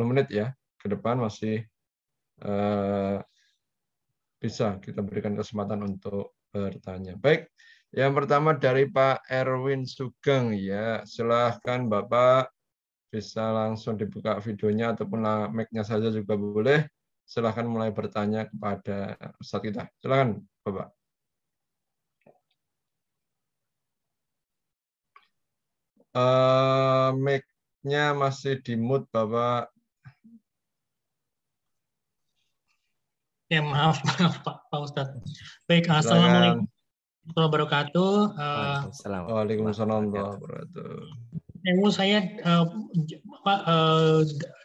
menit ya ke depan masih bisa kita berikan kesempatan untuk bertanya. Baik, yang pertama dari Pak Erwin Sugeng ya, silahkan Bapak bisa langsung dibuka videonya ataupun mic-nya saja juga boleh. Silahkan mulai bertanya kepada Ustadz kita. Silahkan Bapak. Mic-nya masih di mute Bapak. Ya maaf Pak Ustadz. Baik, assalamualaikum warahmatullahi wabarakatuh. Waalaikumsalam warahmatullahi wabarakatuh. Saya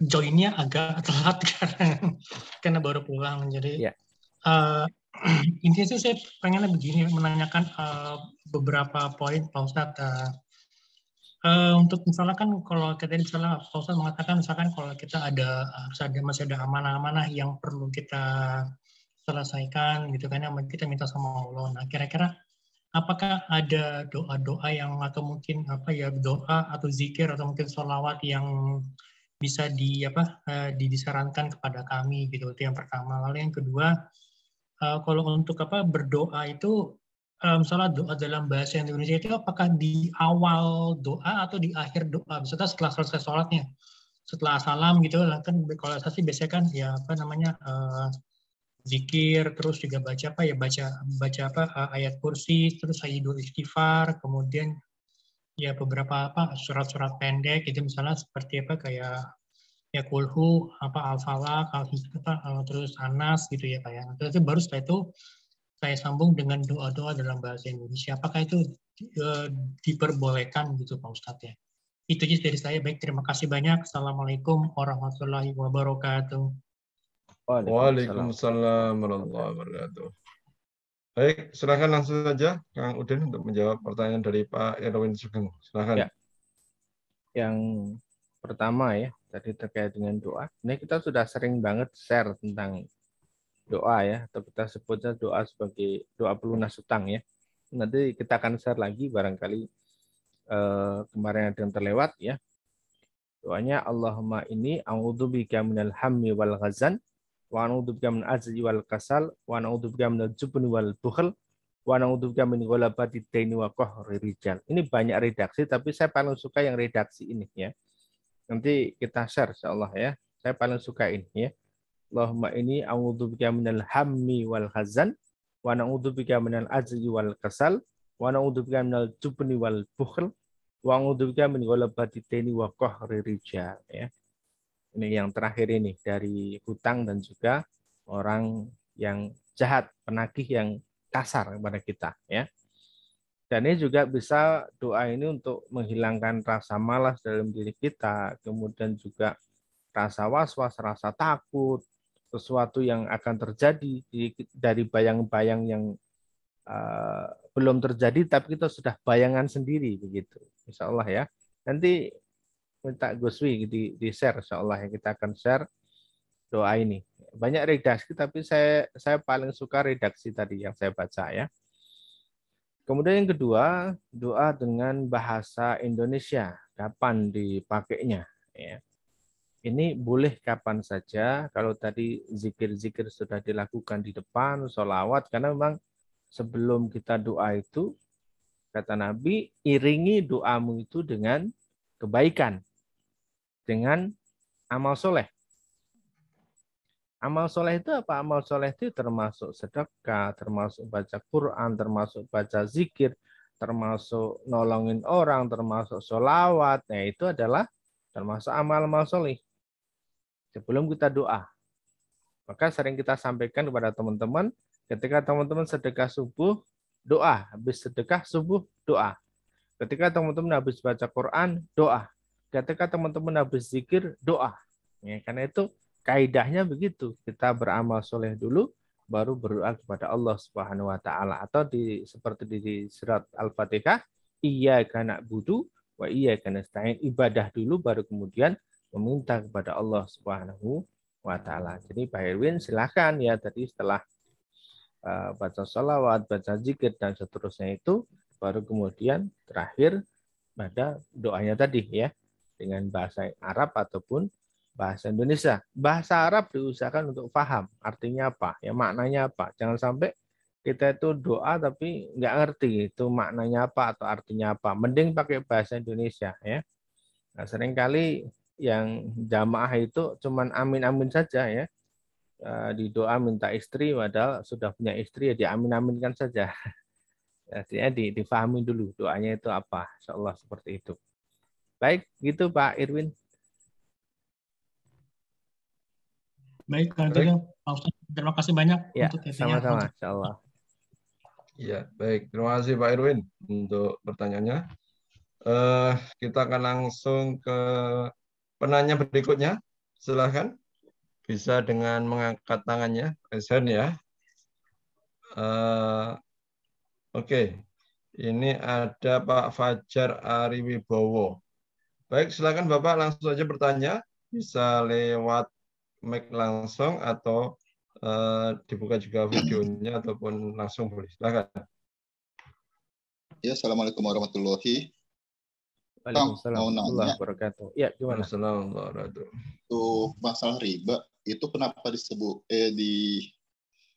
joinnya agak telat karena baru pulang. Jadi intinya sih saya pengennya begini, menanyakan beberapa poin Pak Ustadz. Untuk misalkan kalau kita misalnya Pak Ustadz mengatakan misalkan kalau kita masih ada amanah-amanah yang perlu kita selesaikan gitu kan, yang kita minta sama Allah. Nah, kira-kira apakah ada doa-doa yang atau mungkin doa atau zikir atau mungkin sholawat yang bisa disarankan kepada kami gitu, itu yang pertama. Lalu yang kedua, kalau untuk berdoa itu misalnya doa dalam bahasa Indonesia itu apakah di awal doa atau di akhir doa? Misalnya setelah selesai sholatnya, setelah salam gitu kan, kalau saya sih biasanya kan ya zikir, terus juga baca ayat kursi, terus sayyidul istighfar, kemudian ya beberapa surat-surat pendek itu misalnya seperti kayak ya kulhu, al-falaq, terus anas gitu ya kayak. Terus baru setelah itu saya sambung dengan doa-doa dalam bahasa Indonesia. Apakah itu diperbolehkan gitu Pak Ustadz ya? Itu aja dari saya. Baik, terima kasih banyak. Assalamualaikum warahmatullahi wabarakatuh. Waalaikumsalam warahmatullahi wabarakatuh. Baik, silakan langsung saja Kang Udin untuk menjawab pertanyaan dari Pak Erwin Sugeng. Silakan. Ya. Yang pertama ya, tadi terkait dengan doa. Ini kita sudah sering banget share tentang doa ya, atau kita sebutnya doa sebagai doa pelunas utang ya. Nanti kita akan share lagi barangkali kemarin ada yang terlewat ya. Doanya Allahumma inni a'udzubika minal hammi wal ghazan wa a'udzubika min ajzi wal kasal wa a'udzubika minal jubni wal bukhl wa a'udzubika min ghalabati daini wa qahri rijal. Ini banyak redaksi tapi saya paling suka yang redaksi ini ya. Nanti kita share insyaallah ya. Saya paling suka ini ya. Allahumma inni a'udzubika minal hammi wal ghazan wa a'udzubika minal ajzi wal kasal wa a'udzubika minal jubni wal bukhl wa a'udzubika min ghalabati daini wa qahri rijal ya. Ini yang terakhir ini dari hutang dan juga orang yang jahat, penagih yang kasar kepada kita ya. Dan ini juga bisa doa ini untuk menghilangkan rasa malas dalam diri kita, kemudian juga rasa was-was, rasa takut, sesuatu yang akan terjadi dari bayang-bayang yang belum terjadi tapi kita sudah bayangan sendiri begitu. Insya Allah ya. Nanti minta Gus Wi di share insya Allah ya, kita akan share doa ini. Banyak redaksi tapi saya paling suka redaksi tadi yang saya baca ya. Kemudian yang kedua, doa dengan bahasa Indonesia. Kapan dipakainya ya. Ini boleh kapan saja. Kalau tadi zikir-zikir sudah dilakukan di depan, sholawat, karena memang sebelum kita doa itu, kata Nabi, iringi doamu itu dengan kebaikan, dengan amal soleh. Amal soleh itu apa? Amal soleh itu termasuk sedekah, termasuk baca Quran, termasuk baca zikir, termasuk nolongin orang, termasuk sholawat. Nah, itu adalah termasuk amal-amal soleh. Sebelum kita doa. Maka sering kita sampaikan kepada teman-teman, ketika teman-teman sedekah subuh, doa. Habis sedekah subuh, doa. Ketika teman-teman habis baca Quran, doa. Ketika teman-teman habis zikir, doa. Ya, karena itu kaidahnya begitu. Kita beramal soleh dulu, baru berdoa kepada Allah Subhanahu Wa Taala. Atau seperti di surat Al-Fatihah, iyyaka na'budu wa iyyaka nasta'in. Ibadah dulu, baru kemudian meminta kepada Allah Subhanahu Wa Taala. Jadi Pak Irwin silakan ya tadi setelah baca sholawat, baca zikir dan seterusnya itu, baru kemudian terakhir pada doanya tadi ya dengan bahasa Arab ataupun bahasa Indonesia. Bahasa Arab diusahakan untuk paham artinya apa, ya maknanya apa. Jangan sampai kita itu doa tapi nggak ngerti itu maknanya apa atau artinya apa. Mending pakai bahasa Indonesia ya. Nah, seringkali yang jamaah itu cuman amin-amin saja ya. Di doa minta istri, padahal sudah punya istri ya diamin-aminkan saja. Artinya difahami dulu doanya itu apa. Insya Allah seperti itu. Baik, gitu Pak Irwin. Baik, Pak Ustadz. Terima kasih banyak ya, untuk sama-sama, insya Allah. Ya, baik. Terima kasih Pak Irwin untuk pertanyaannya. Kita akan langsung ke penanya berikutnya. Silakan. Bisa dengan mengangkat tangannya, raise ya. Oke. Ini ada Pak Fajar Ariwibowo. Baik, silakan Bapak langsung saja bertanya. Bisa lewat mic langsung atau dibuka juga videonya ataupun langsung boleh. Silakan. Ya, Assalamualaikum warahmatullahi wabarakatuh. Ya, gimana? Untuk masalah riba itu kenapa disebut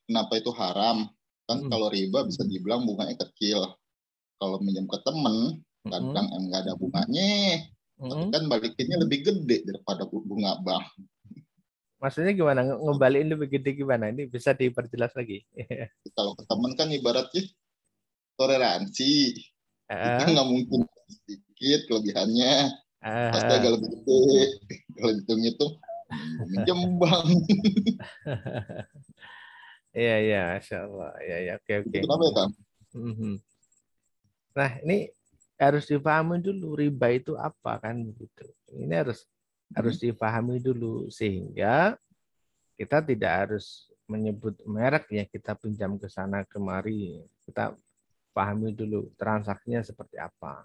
kenapa itu haram? Kan kalau riba bisa dibilang bunganya kecil. Kalau minjem ke teman, kadang nggak ada bunganya, tapi kan balikinnya lebih gede daripada bunga bank. Maksudnya gimana? Ngembaliin lebih gede gimana? Ini bisa diperjelas lagi. Kalau ke teman kan ibaratnya toleransi. Kita nggak mungkin sedikit kelebihannya. Pasti agak lebih gede. Kalau hitung-hitung, minjem bank. Iya, Masya Allah. Iya, oke. Kenapa ya, Kang? Nah, ini harus dipahami dulu riba itu apa kan begitu. Ini harus dipahami dulu sehingga kita tidak harus menyebut merek ya, kita pinjam ke sana kemari. Kita pahami dulu transaksinya seperti apa.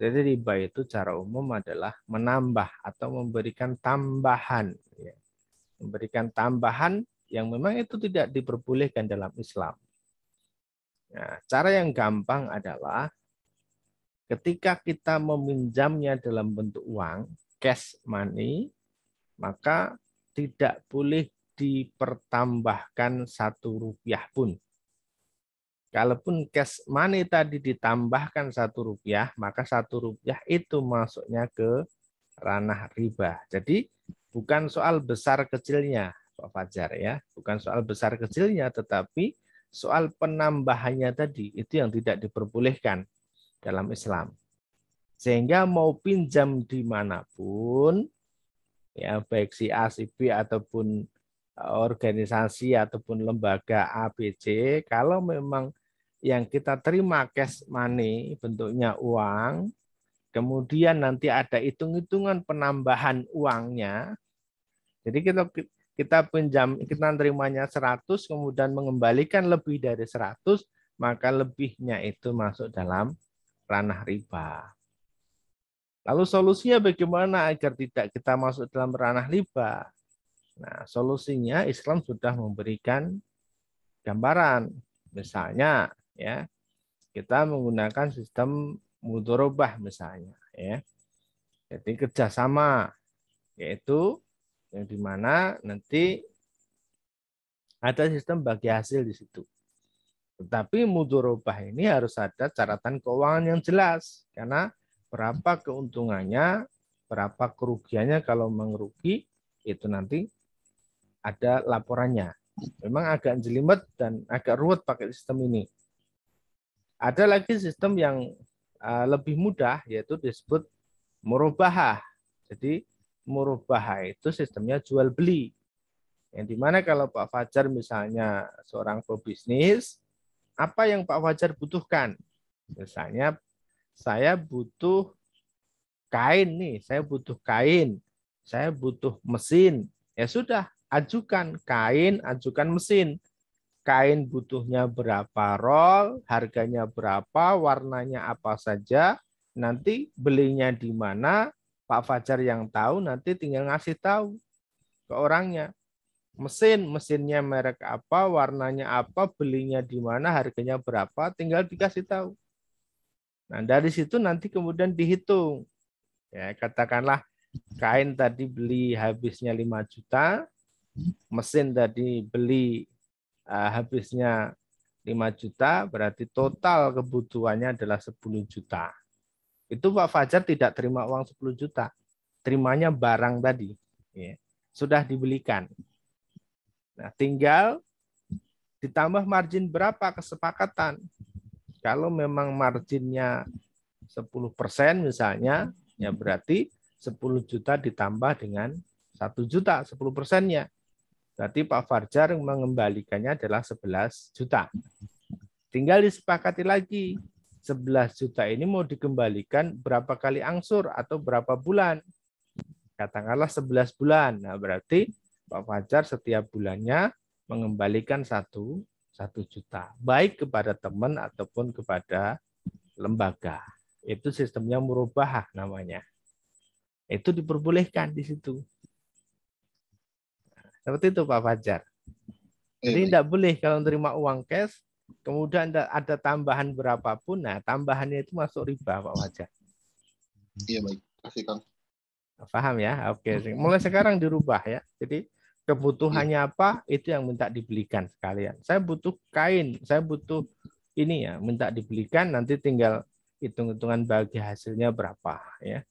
Jadi riba itu secara umum adalah menambah atau memberikan tambahan ya. Memberikan tambahan yang memang itu tidak diperbolehkan dalam Islam. Nah, cara yang gampang adalah ketika kita meminjamnya dalam bentuk uang, cash money, maka tidak boleh dipertambahkan 1 rupiah pun. Kalaupun cash money tadi ditambahkan 1 rupiah, maka 1 rupiah itu masuknya ke ranah riba. Jadi bukan soal besar kecilnya, Pak Fajar ya, bukan soal besar kecilnya, tetapi soal penambahannya tadi itu yang tidak diperbolehkan dalam Islam. Sehingga mau pinjam dimanapun, ya baik si A, si B ataupun organisasi ataupun lembaga ABC, kalau memang yang kita terima cash money bentuknya uang, kemudian nanti ada hitung-hitungan penambahan uangnya. Jadi kita pinjam, kita terimanya 100, kemudian mengembalikan lebih dari 100, maka lebihnya itu masuk dalam ranah riba. Lalu solusinya bagaimana agar tidak kita masuk dalam ranah riba? Nah, solusinya Islam sudah memberikan gambaran. Misalnya, ya, kita menggunakan sistem mudharabah misalnya, ya. Jadi kerjasama, yaitu yang dimana nanti ada sistem bagi hasil di situ. Tetapi mudharabah ini harus ada catatan keuangan yang jelas, karena berapa keuntungannya, berapa kerugiannya kalau merugi, itu nanti ada laporannya. Memang agak jelimet dan agak ruwet pakai sistem ini. Ada lagi sistem yang lebih mudah, yaitu disebut murabahah. Jadi murabahah itu sistemnya jual beli. Yang dimana kalau Pak Fajar misalnya seorang pebisnis, apa yang Pak Fajar butuhkan? Misalnya saya butuh kain nih, saya butuh kain, saya butuh mesin. Ya sudah, ajukan kain, ajukan mesin. Kain butuhnya berapa roll, harganya berapa, warnanya apa saja, nanti belinya di mana, Pak Fajar yang tahu, nanti tinggal ngasih tahu ke orangnya. Mesinnya merek apa, warnanya apa, belinya di mana, harganya berapa, tinggal dikasih tahu. Nah, dari situ nanti kemudian dihitung. Ya, katakanlah kain tadi beli habisnya 5 juta, mesin tadi beli habisnya 5 juta, berarti total kebutuhannya adalah 10 juta. Itu Pak Fajar tidak terima uang 10 juta. Terimanya barang tadi. Ya, sudah dibelikan. Nah, tinggal ditambah margin berapa kesepakatan. Kalau memang marginnya 10% misalnya, ya berarti 10 juta ditambah dengan 1 juta, 10%-nya. Berarti Pak Fajar mengembalikannya adalah 11 juta. Tinggal disepakati lagi, 11 juta ini mau dikembalikan berapa kali angsur atau berapa bulan. Katakanlah 11 bulan. Nah, berarti Pak Fajar setiap bulannya mengembalikan 1 juta. Baik kepada teman ataupun kepada lembaga. Itu sistemnya murabahah namanya. Itu diperbolehkan di situ. Seperti itu Pak Fajar. Jadi tidak boleh kalau menerima uang cash, kemudian ada tambahan berapapun, nah tambahannya itu masuk riba Pak Fajar. Iya baik, kasih Kang. Paham ya? Oke, mulai sekarang dirubah ya. Jadi kebutuhannya apa, itu yang minta dibelikan sekalian. Saya butuh kain, saya butuh ini ya, minta dibelikan, nanti tinggal hitung-hitungan bagi hasilnya berapa ya.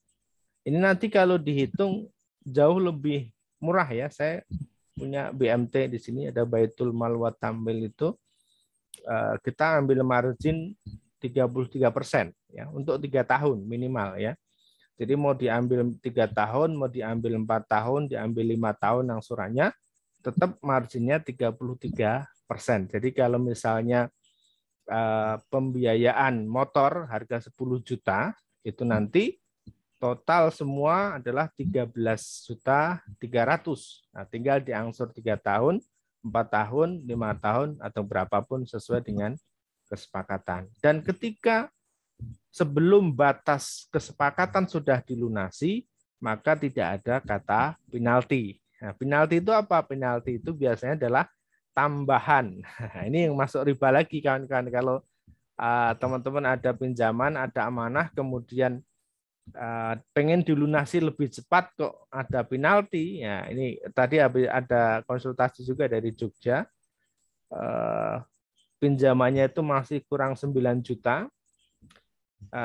Ini nanti kalau dihitung jauh lebih murah ya. Saya punya BMT di sini, ada Baitul Mal wa Tamwil itu, kita ambil margin 33% ya untuk 3 tahun minimal ya. Jadi mau diambil 3 tahun, mau diambil 4 tahun, diambil 5 tahun angsurannya, tetap marginnya 33%. Jadi kalau misalnya pembiayaan motor harga 10 juta, itu nanti total semua adalah 13.300.000. Nah, tinggal diangsur 3 tahun, 4 tahun, 5 tahun, atau berapapun sesuai dengan kesepakatan. Dan ketika sebelum batas kesepakatan sudah dilunasi, maka tidak ada kata penalti. Nah, penalti itu apa? Penalti itu biasanya adalah tambahan. Nah, ini yang masuk riba lagi kawan-kawan. Kalau teman-teman ada pinjaman, ada amanah, kemudian pengen dilunasi lebih cepat kok ada penalti. Ya, ini tadi ada konsultasi juga dari Jogja. Pinjamannya itu masih kurang 9 juta.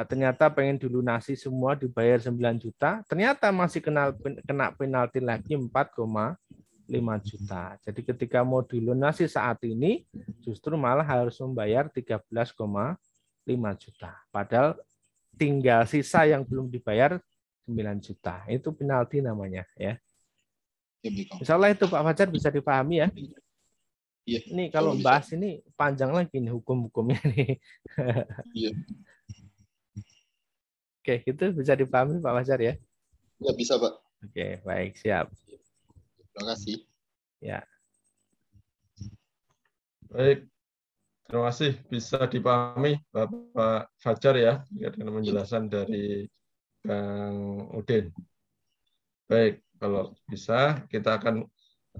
Ternyata pengen dilunasi semua dibayar 9 juta, ternyata masih kena penalti lagi 4,5 juta. Jadi ketika mau dilunasi saat ini justru malah harus membayar 13,5 juta. Padahal tinggal sisa yang belum dibayar 9 juta. Itu penalti namanya ya. Insya Allah itu Pak Fajar bisa dipahami ya. Iya. Ini kalau bahas ini panjang lagi nih hukum-hukumnya nih. Iya. Oke, itu bisa dipahami Pak Fajar ya? Ya bisa Pak. Oke, baik, siap. Terima kasih. Ya. Baik, terima kasih. Bisa dipahami Bapak Fajar ya, dengan penjelasan dari Kang Udin. Baik, kalau bisa kita akan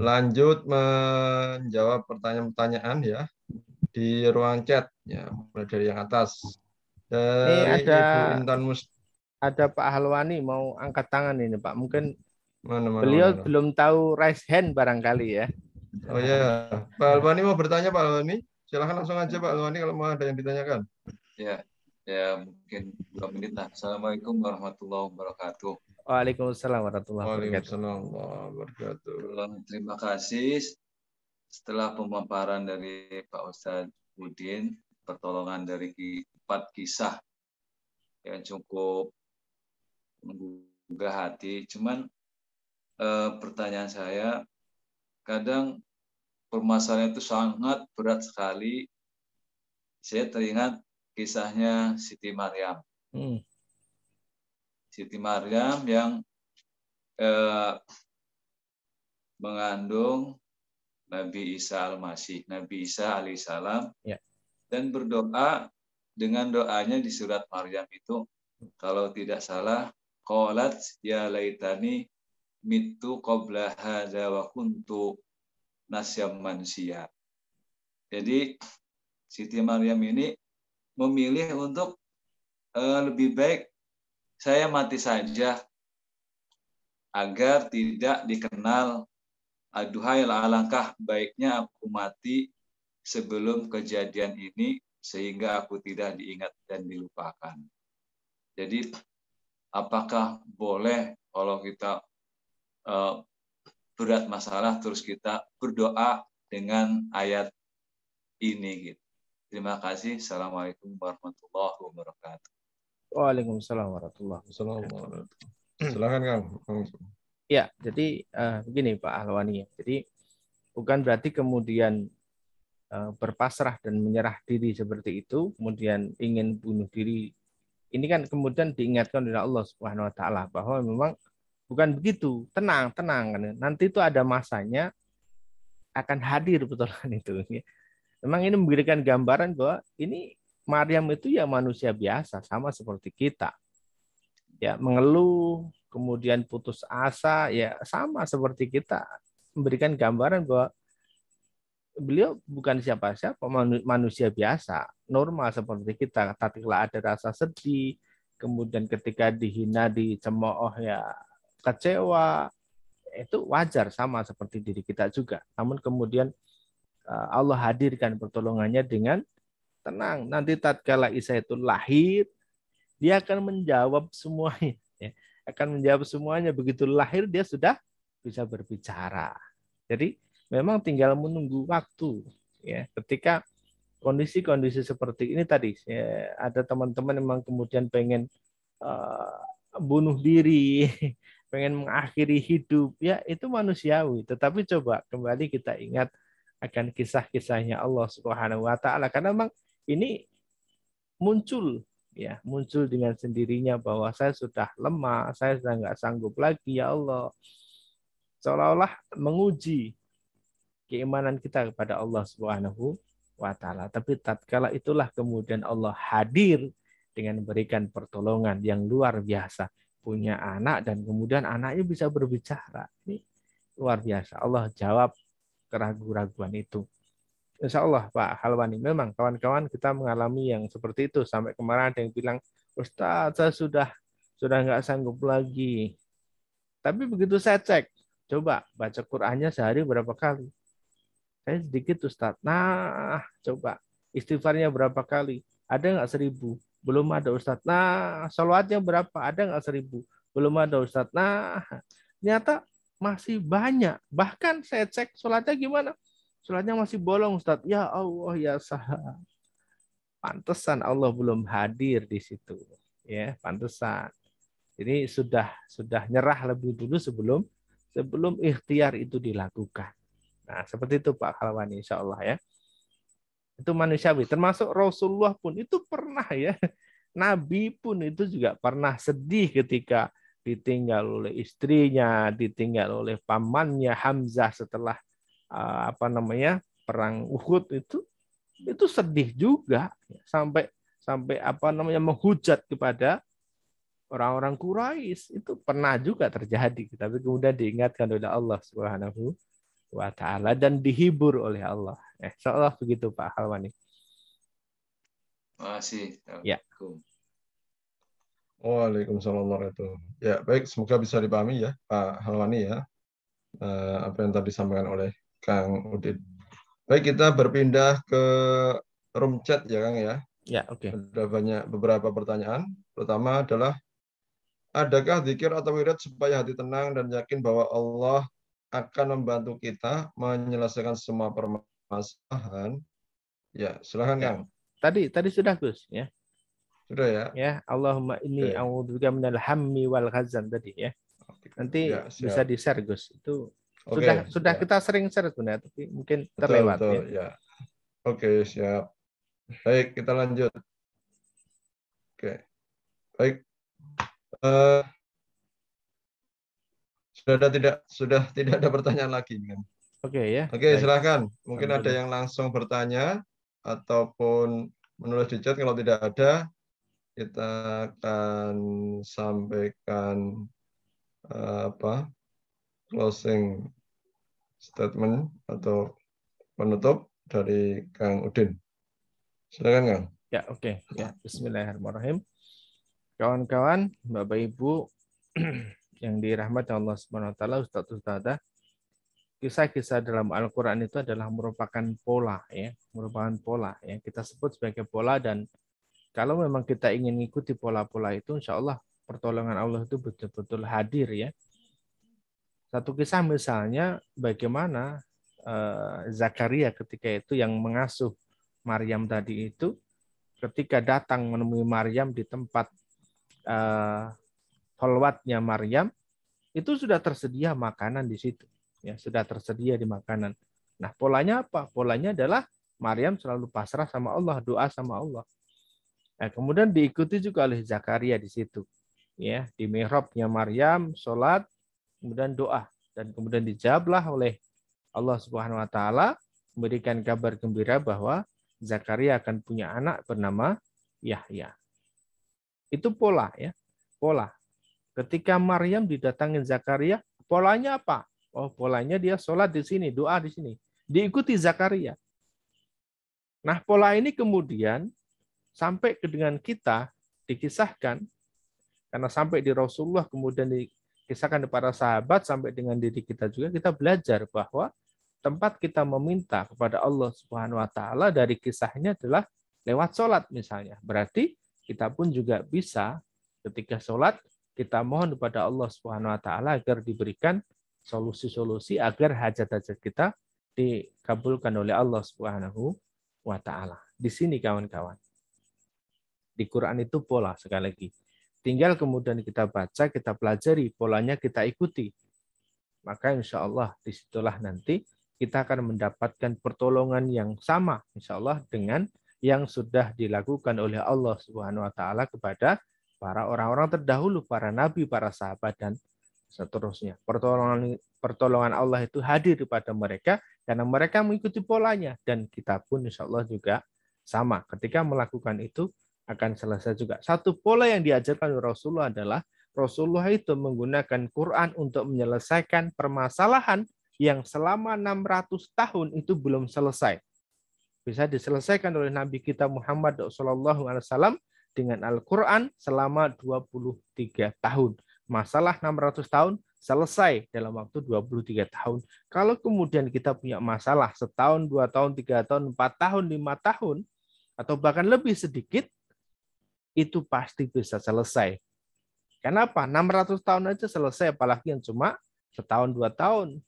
lanjut menjawab pertanyaan-pertanyaan ya di ruang chat ya, mulai dari yang atas. Dari Ibu Intan ada Pak Halwani mau angkat tangan ini Pak. Mungkin mana. belum tahu raise hand barangkali ya. Oh ya, Pak Halwani mau bertanya Pak Halwani. Silahkan langsung aja Pak Halwani kalau mau ada yang ditanyakan. Ya mungkin 2 menit lah. Assalamualaikum warahmatullahi wabarakatuh. Waalaikumsalam warahmatullahi wabarakatuh. Terima kasih. Setelah pemaparan dari Pak Ustadz Udin, pertolongan dari 4 kisah yang cukup menggugah hati. Cuman pertanyaan saya, kadang permasalahan itu sangat berat sekali. Saya teringat kisahnya Siti Maryam. Siti Maryam yang mengandung Nabi Isa Al-Masih, Nabi Isa alaihissalam, ya. Dan berdoa dengan doanya di surat Maryam itu, kalau tidak salah, qalat ya laitani mitu qabla hadza wa kuntu nasyam mansiyya. Jadi Siti Maryam ini memilih untuk lebih baik saya mati saja agar tidak dikenal. Aduhai, alangkah baiknya aku mati sebelum kejadian ini sehingga aku tidak diingat dan dilupakan. Jadi apakah boleh kalau kita berat masalah terus kita berdoa dengan ayat ini gitu. Terima kasih. Assalamualaikum warahmatullahi wabarakatuh. Waalaikumsalam warahmatullahi wabarakatuh. Silakan Kang. Ya, jadi begini Pak Halwani. Jadi bukan berarti kemudian berpasrah dan menyerah diri seperti itu, kemudian ingin bunuh diri. Ini kan kemudian diingatkan oleh Allah Subhanahu wa taala bahwa memang bukan begitu. Tenang kan. Nanti itu ada masanya akan hadir pertolongan itu. Memang ini memberikan gambaran bahwa ini Maryam itu ya manusia biasa, sama seperti kita. Ya, mengeluh, kemudian putus asa, ya sama seperti kita. Memberikan gambaran bahwa beliau bukan siapa-siapa, manusia biasa, normal seperti kita. Tatkala ada rasa sedih, kemudian ketika dihina, dicemooh, ya kecewa, itu wajar sama seperti diri kita juga. Namun kemudian Allah hadirkan pertolongannya dengan tenang. Nanti tatkala Isa itu lahir, dia akan menjawab semuanya. Ya. Akan menjawab semuanya. Begitu lahir, dia sudah bisa berbicara. Jadi memang tinggal menunggu waktu. Ya. Ketika kondisi-kondisi seperti ini tadi, ya, ada teman-teman memang kemudian pengen bunuh diri, pengen mengakhiri hidup, ya itu manusiawi. Tetapi coba kembali kita ingat akan kisah-kisahnya Allah Subhanahu wa taala, karena memang ini muncul dengan sendirinya bahwa saya sudah lemah, saya sudah nggak sanggup lagi ya Allah. Seolah-olah menguji keimanan kita kepada Allah Subhanahu wa taala. Tapi tatkala itulah kemudian Allah hadir dengan memberikan pertolongan yang luar biasa. Punya anak dan kemudian anaknya bisa berbicara. Ini luar biasa. Allah jawab keraguan-keraguan itu. Insya Allah Pak Halwani, memang kawan-kawan kita mengalami yang seperti itu. Sampai kemarin ada yang bilang, Ustaz, saya sudah nggak sanggup lagi. Tapi begitu saya cek, coba baca Qur'annya sehari berapa kali? Saya sedikit Ustaz. Nah, coba istighfarnya berapa kali? Ada nggak 1000? Belum ada Ustaz. Nah, salawatnya berapa? Ada nggak 1000? Belum ada Ustaz. Nah, ternyata masih banyak. Bahkan saya cek sholatnya gimana? Sholatnya masih bolong Ustaz. Ya Allah, ya sah. Pantesan Allah belum hadir di situ. Ya, pantesan. Jadi sudah nyerah lebih dulu sebelum ikhtiar itu dilakukan. Nah, seperti itu Pak Halwani, insya Allah ya. Itu manusiawi. Termasuk Rasulullah pun itu pernah ya. Nabi pun itu juga pernah sedih ketika ditinggal oleh istrinya, ditinggal oleh pamannya Hamzah setelah perang Uhud itu sedih juga sampai menghujat kepada orang-orang Quraisy. Itu pernah juga terjadi, tapi kemudian diingatkan oleh Allah Subhanahu wa ta'ala dan dihibur oleh Allah. Insya Allah begitu Pak Halwani. Terima kasih. Ya. Waalaikumsalam warahmatullahi wabarakatuh. Ya, baik, semoga bisa dipahami ya Pak Halwani ya, apa yang tadi disampaikan oleh Kang Udin. Baik, kita berpindah ke room chat ya Kang ya. Ya, oke. Ada beberapa pertanyaan. Pertama adalah, adakah zikir atau wirid supaya hati tenang dan yakin bahwa Allah akan membantu kita menyelesaikan semua permasalahan? Ya, silakan Kang. Tadi sudah Gus ya. Sudah ya. Ya, Allahumma inni a'udzubika minal hammi wal hazan tadi ya. Nanti ya, bisa di-share Gus. Itu sudah ya. Kita sering share sebenarnya, tapi mungkin terlewat betul, ya. Oke, siap. Baik, kita lanjut. Oke. Baik. Sudah tidak ada pertanyaan lagi kan? Oke ya. Oke, silakan. Mungkin ada yang langsung bertanya ataupun menulis di chat. Kalau tidak ada, kita akan sampaikan closing statement atau penutup dari Kang Udin. Silakan Kang. Ya, oke. Ya, bismillahirrahmanirrahim. Kawan-kawan, Bapak Ibu yang dirahmati Allah Subhanahu wa taala, Ustaz-ustazah, kisah-kisah dalam Al-Qur'an itu adalah merupakan pola ya, kita sebut sebagai pola. Dan kalau memang kita ingin mengikuti pola-pola itu, insya Allah pertolongan Allah itu betul-betul hadir ya. Satu kisah misalnya bagaimana Zakaria ketika itu yang mengasuh Maryam tadi itu, ketika datang menemui Maryam di tempat kholwatnya Maryam, itu sudah tersedia makanan di situ. Ya, sudah tersedia di makanan. Nah, polanya apa? Polanya adalah Maryam selalu pasrah sama Allah, doa sama Allah. Nah, kemudian diikuti juga oleh Zakaria di situ. Ya, di mihrabnya Maryam, sholat, kemudian doa. Dan kemudian dijawablah oleh Allah Subhanahu wa taala, memberikan kabar gembira bahwa Zakaria akan punya anak bernama Yahya. Itu pola ya. Pola. Ketika Maryam didatangin Zakaria, polanya apa? Oh, polanya dia sholat di sini, doa di sini. Diikuti Zakaria. Nah, pola ini kemudian sampai ke dengan kita dikisahkan, karena sampai di Rasulullah, kemudian dikisahkan kepada sahabat, sampai dengan diri kita juga, kita belajar bahwa tempat kita meminta kepada Allah Subhanahu wa taala dari kisahnya adalah lewat sholat misalnya. Berarti kita pun juga bisa ketika sholat kita mohon kepada Allah Subhanahu wa taala agar diberikan solusi-solusi agar hajat-hajat kita dikabulkan oleh Allah Subhanahu wa taala. Di sini kawan-kawan. Di Quran itu pola sekali lagi. Tinggal kemudian kita baca, kita pelajari, polanya kita ikuti. Maka insya Allah disitulah nanti kita akan mendapatkan pertolongan yang sama insya Allah dengan yang sudah dilakukan oleh Allah Subhanahu wa taala kepada para orang-orang terdahulu, para nabi, para sahabat dan seterusnya. Pertolongan Allah itu hadir kepada mereka karena mereka mengikuti polanya, dan kita pun insya Allah juga sama. Ketika melakukan itu akan selesai juga. Satu pola yang diajarkan oleh Rasulullah adalah Rasulullah itu menggunakan Quran untuk menyelesaikan permasalahan yang selama 600 tahun itu belum selesai. bisa diselesaikan oleh Nabi kita Muhammad SAW dengan Al-Quran selama 23 tahun. Masalah 600 tahun selesai dalam waktu 23 tahun. Kalau kemudian kita punya masalah setahun, 2 tahun, 3 tahun, 4 tahun, 5 tahun, atau bahkan lebih sedikit, itu pasti bisa selesai. Kenapa? 600 tahun aja selesai, apalagi yang cuma setahun, 2 tahun.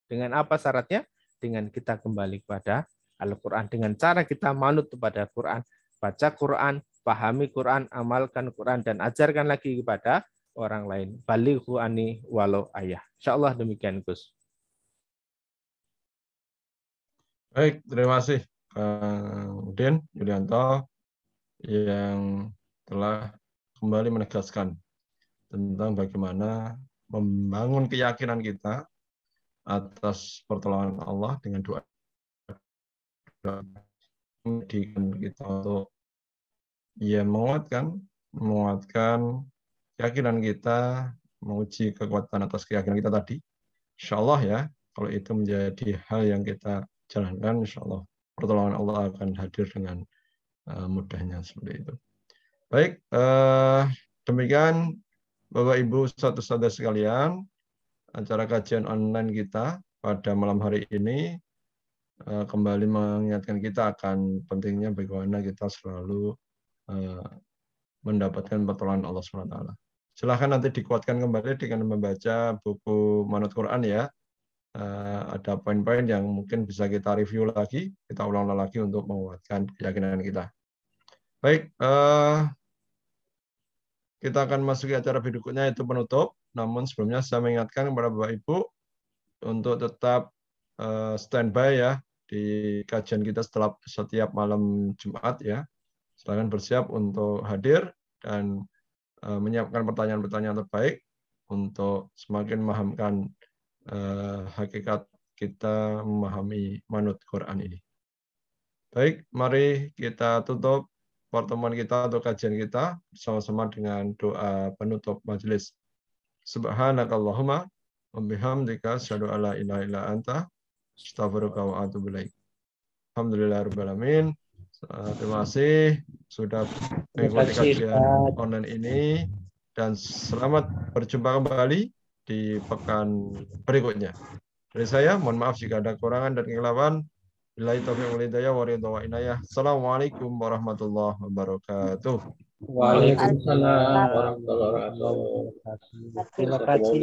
Dengan apa syaratnya? Dengan kita kembali kepada Al-Quran. Dengan cara kita manut kepada Quran. Baca Quran, pahami Quran, amalkan Quran, dan ajarkan lagi kepada orang lain. Balighu ani walau ayah. Insyaallah demikian, Gus. Baik, terima kasih Kang Udin Yulianto yang telah kembali menegaskan tentang bagaimana membangun keyakinan kita atas pertolongan Allah dengan doa kita untuk menguatkan keyakinan kita, menguji kekuatan atas keyakinan kita tadi. Insya Allah ya, kalau itu menjadi hal yang kita jalankan, insya Allah pertolongan Allah akan hadir dengan mudahnya seperti itu. Baik, demikian Bapak Ibu saudara-saudara sekalian, acara kajian online kita pada malam hari ini kembali mengingatkan kita akan pentingnya bagaimana kita selalu mendapatkan pertolongan Allah SWT. Silahkan nanti dikuatkan kembali dengan membaca buku Manut Quran ya. Ada poin-poin yang mungkin bisa kita review lagi, kita ulang lagi untuk menguatkan keyakinan kita. Baik, kita akan masuk ke acara berikutnya, yaitu penutup. Namun sebelumnya saya mengingatkan kepada Bapak Ibu untuk tetap standby ya di kajian kita setiap malam Jumat ya. Silakan bersiap untuk hadir dan menyiapkan pertanyaan-pertanyaan terbaik untuk semakin memahamkan hakikat kita memahami manut Quran ini. Baik, mari kita tutup pertemuan kita atau kajian kita bersama-sama dengan doa penutup majelis. Subhanakallahumma wa bihamdika asyhadu alla ilaha illa anta astaghfiruka wa atubu ilaik. Alhamdulillahirabbil alamin. Terima kasih sudah mengikuti kajian online ini dan selamat berjumpa kembali di pekan berikutnya. Dari saya, mohon maaf jika ada kekurangan dan kekeliruan. Billahi taufiq wal hidayah wa ridha wa inayah. Assalamualaikum warahmatullahi wabarakatuh. Waalaikumsalam warahmatullahi wabarakatuh. Terima kasih.